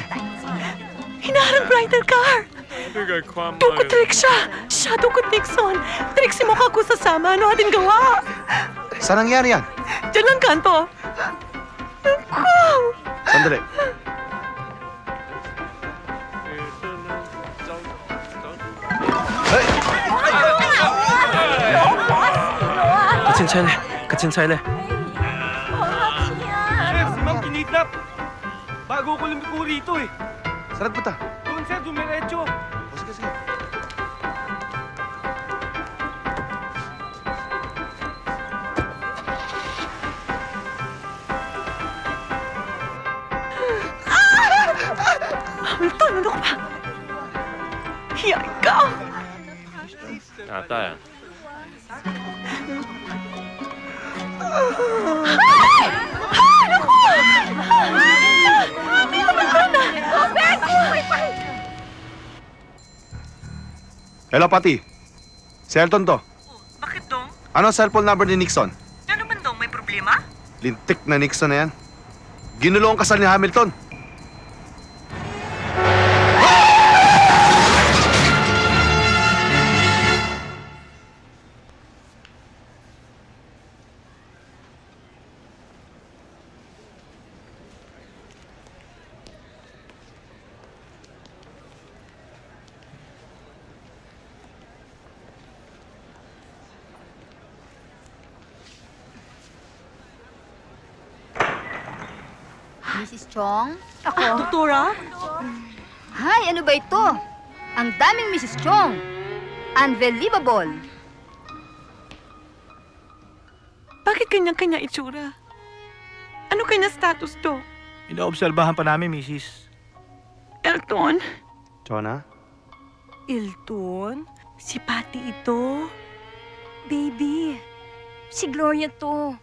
Hinaharang bridal car! Tukot-trick siya! Tukot Nixon! Trixie mo ka ko sasama. Ano ating gawa? Saan nangyari yan? Diyan lang kanto. Naku! Sandali. Katsinsay le. Sir, si Ma'am kinidnap. Bago ko lumiko rito eh. Saan nagpunta? Doon sir, dumiretso. Sige, sige. Hamilton, ano ka ba? Hiya ikaw! Ata yan. Ay! Ay! Naku! Hello, Pati. Si Elton to. Bakit dong? Ano ang cellphone number ni Nixon? Ano man dong, may problema? Lintik na Nixon na yan. Ginulo ang kasal ni Hamilton. Mrs. Chong? Ako? Doktora? Hay, ano ba ito? Ang daming Mrs. Chong. Unbelievable. Bakit kanya-kanya itsura? Ano kanya status to? Inoobserbahan pa namin, Mrs. Elton? Chona? Elton? Si Patty ito? Baby, si Gloria to.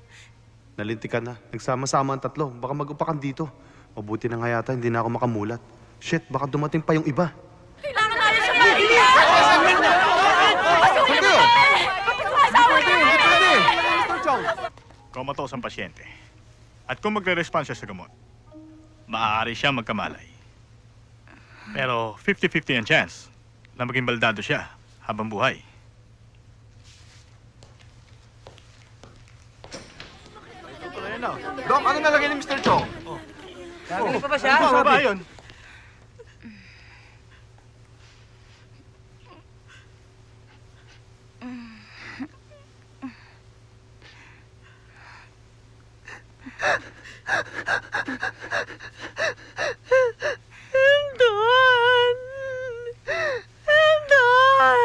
Nalintikan na. Nagsama-sama ang tatlo. Baka mag-upakan dito. Mabuti na nga yata, hindi na ako makamulat. Shit, baka dumating pa yung iba. Kailangan natin siya maiiyak! Pasukin mo kami! Pagkasawa kami! Komatos ang pasyente. At kung magre-respond siya sa gamot, maaari siya magkamalay. Pero 50-50 ang chance na maging baldado siya habang buhay. Dok, ano nalagay ni Mr. Chong? Nagaling pa ba siya? Ano ba yun? Elton! Elton!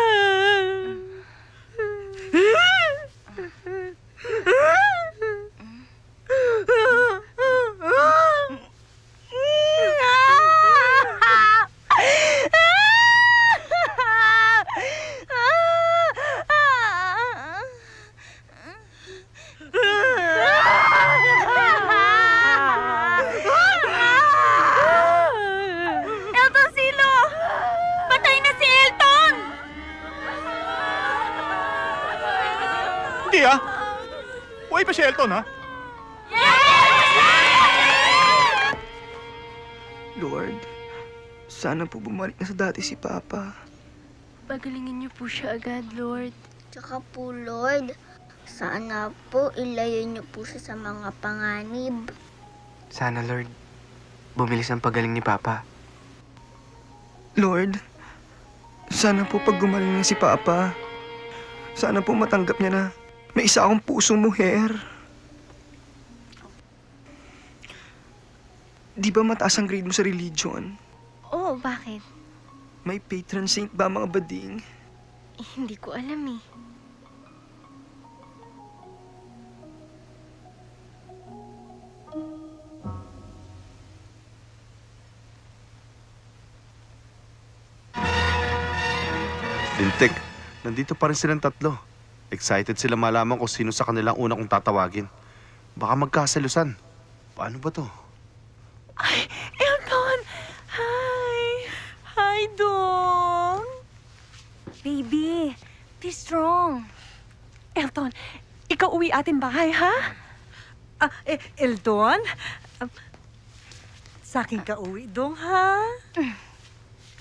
Buhay pa si Elton, ha? Lord, sana po bumalik na sa dati si Papa. Pagalingin niyo po siya agad, Lord. Tsaka po, Lord, sana po ilayo niyo po siya sa mga panganib. Sana, Lord, bumilis ang pagaling ni Papa. Lord, sana po pag gumaling na si Papa, sana po matanggap niya na may isa akong pusong muher. Di ba mataas ang grade mo sa religion? Oo, bakit? May patron saint ba mga bading? Hindi ko alam eh. Lintik, nandito pa rin silang tatlo. Excited sila malaman kung sino sa kanilang una kong tatawagin. Baka magkasalusan. Paano ba to? Ay, Elton! Hi! Hi, Dong! Baby, be strong. Elton, ikaw uwi ating bahay, ha? Elton? Sa akin ka uwi, Dong, ha?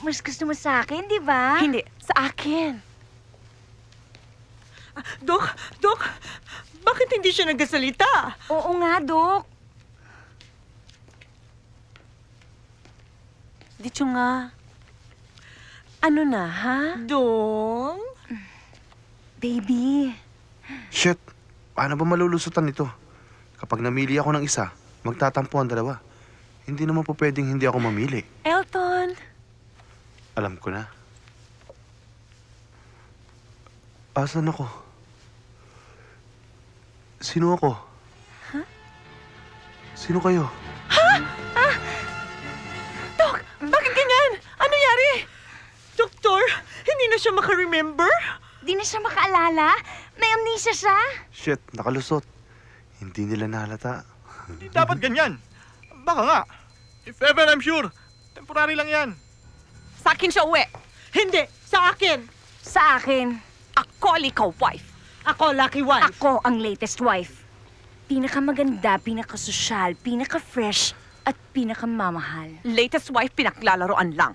Mas gusto mo sa akin, di ba? Hindi, sa akin. Dok, bakit hindi siya nagsasalita? Oo nga, Dok. Dito nga. Ano na, ha? Dong? Baby. Shit, paano ba malulusutan nito? Kapag namili ako ng isa, magtatampo ang dalawa. Hindi naman po pwedeng hindi ako mamili. Elton! Alam ko na. Asan ako? Sino ako? Huh? Sino kayo? Dok, bakit ganyan? Ano nangyari? Doktor, hindi na siya makaremember? Di na siya makaalala? May amnesia siya? Shit, nakalusot. Hindi nila nahalata. Hindi dapat ganyan. Baka nga. If ever, I'm sure. Temporary lang yan. Sa akin siya uwi. Hindi, sa akin. Sa akin. Ako, ikaw, wife. Ako, lucky wife. Ako ang latest wife. Pinakamaganda, pinakasosyal, pinaka-fresh, at pinakamamahal. Latest wife, pinaglalaroan lang.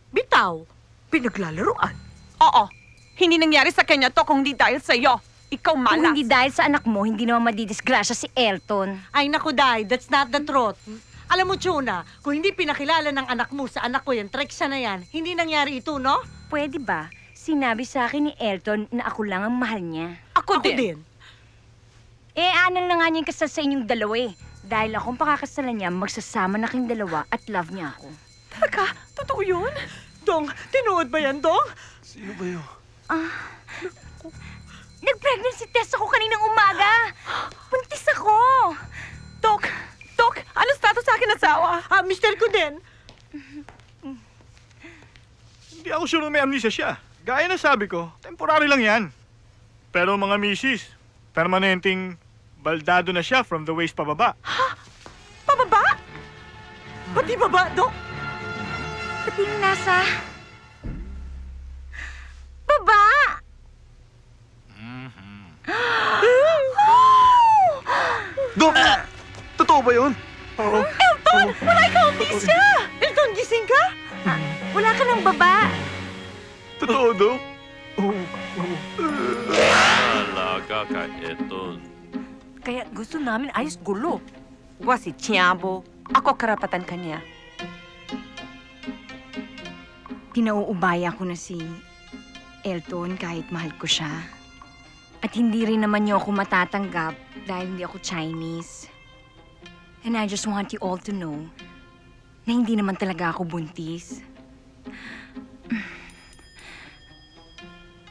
Bitaw, pinaglalaroan? Oo. Hindi nangyari sa kanya to kung hindi dahil sa iyo. Ikaw malas. Kung hindi dahil sa anak mo, hindi naman madidisgrasya si Elton. Ay, naku, Day, that's not the truth. Alam mo, Chuna, kung hindi pinakilala ng anak mo sa anak ko yan, treksa na yan, hindi nangyari ito, no? Pwede ba? Sinabi sa akin ni Elton na ako lang ang mahal niya. Ako din. Anal na nga niya yung kasal sa inyong dalawa eh. Dahil akong pakakasalan niya, magsasama na kayong dalawa at love niya ako. Talaga? Totoo yun? Dong, tinuod ba yan, Dong? Sino ba yun? Nag-pregnancy test ako kaninang umaga. Buntis ako. Dok, ano status sa akin asawa? Mister ko din. Hindi ako sure na may amnesia siya. Gaya na sabi ko, temporary lang yan. Pero mga misis, permanenteng baldado na siya from the waist pababa. Ha? Pababa? Pati baba, Dok? Pati yung nasa... baba! Dok! Totoo ba yun? Oo. Elton! Wala ikaw amnesia! Elton, gising ka? Wala ka ng baba. Totoo, Dok? Alaga ka, Elton. Kaya gusto namin ayos gulo. Wa si Tiabo. Ako karapatan kanya. Pinauubaya ko na si Elton kahit mahal ko siya. At hindi rin naman niyo ako matatanggap dahil hindi ako Chinese. And I just want you all to know na hindi naman talaga ako buntis.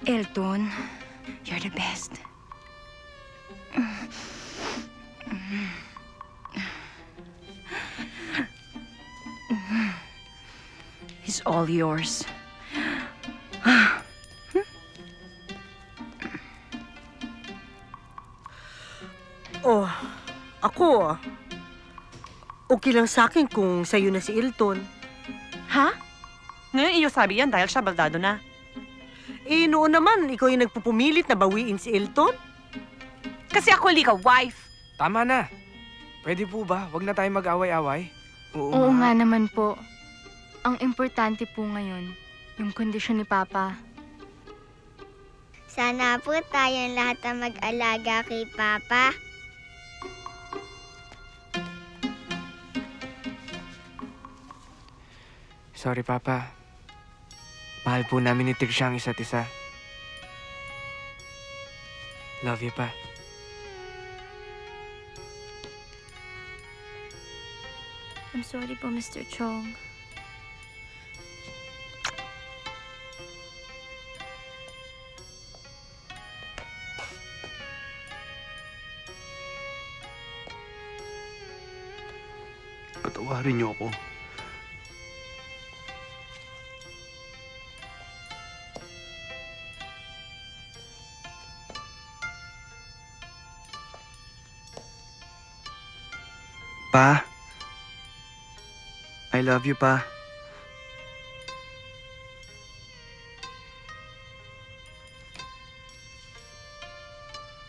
Elton, you're the best. He's all yours. Oh, ako okay lang sa akin kung sa'yo na si Elton. Ha? Ngayon iyo sabi yan dahil siya baldado na. Noon naman, ikaw yung nagpupumilit na bawiin si Elton. Kasi ako ka wife. Tama na. Pwede po ba? Huwag na tayo mag-away-away. Oo nga naman po. Ang importante po ngayon, yung kondisyon ni Papa. Sana po tayong lahat ang mag-alaga kay Papa. Sorry, Papa. Mahal po namin ni Trisha ang isa't isa. Love you, Pa. I'm sorry po, Mr. Chong. Patawarin niyo ako. Pa. I love you, Pa.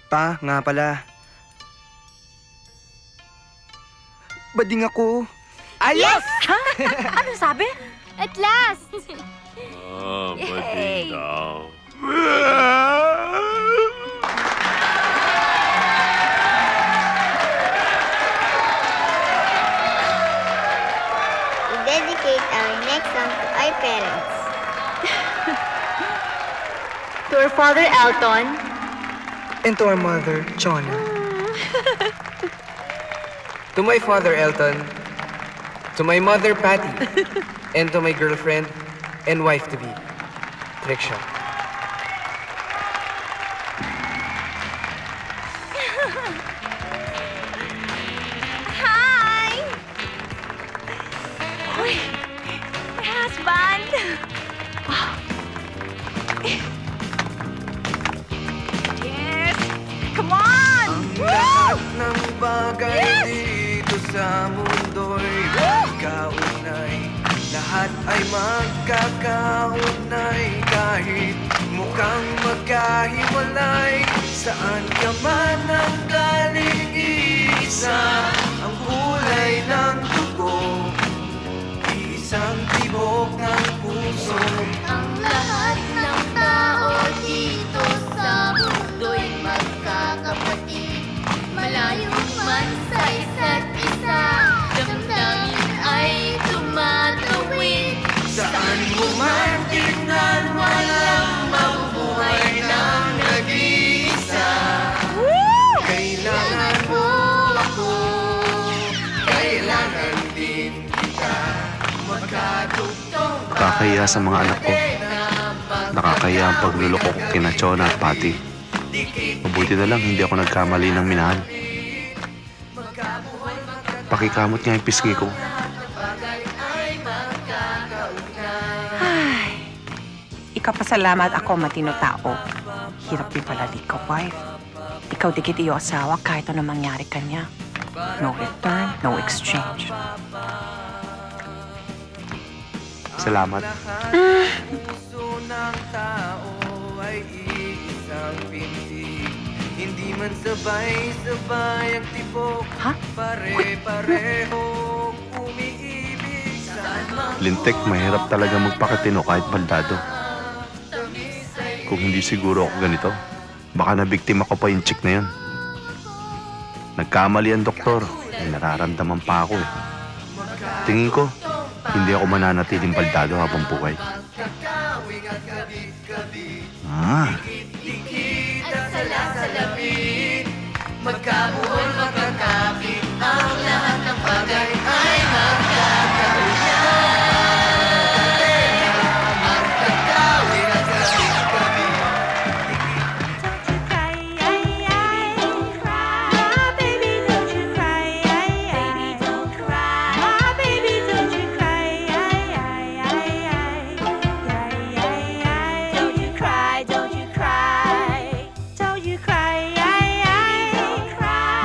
Pa, nga pala. Bading ako. Yes! Ha? Ano sabi? At last! bading daw. We dedicate our next song to our parents. To our father, Elton. And to our mother, Chona. To my father, Elton. To my mother, Patty. And to my girlfriend and wife-to-be, Trisha. Hi! Uy, my husband! Yes! Come on! Lahat ng bagay dito sa mundo'y magkaunay. Lahat ay magkakaunay kahit mukhang magkahiwalay. Saan ka man ang galing iisa ang kulay ng dugo, isang tibok ng puso. Ang lahat ng tao dito sa mundo'y magkakapatid. Malayo man sa isa't isa, damdamin ay tumatawid. Saan mo man tingnan, walang mabubuhay ng nag-iisa. Kailangan mo ako, kailangan din kita. Magkatugtong Nakakahiya sa mga anak ko. Nakakahiya ang pagluloko ko kina Chona at Patty. Mabuti na lang hindi ako nagkamali ng minahal. Pakikamot nga yung pisngi ko. Ay, ikapasalamat ako matino tao. Hirap din pala di ka, wife. Ikaw dikit iyo asawa kahit ano mangyari kanya. No return, no exchange. Salamat. puso ng tao ay iisang pintig. Hindi man sabay-sabay ang tibok, pare-pareho umiibig. Saan man Lintek, mahirap talaga magpakatino kahit baldado. Kung hindi siguro ako ganito, baka nabiktima ko pa yung chick na yun. Nagkamali ang doktor, may nararamdaman pa ako eh. Tingin ko, hindi ako mananatiling baldado habang buhay. at salasalapit, magkabuhol, magkakapit, ang lahat ng bagay ay magkakaunay. Magkakawin at kabit-kabit.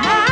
My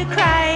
you cry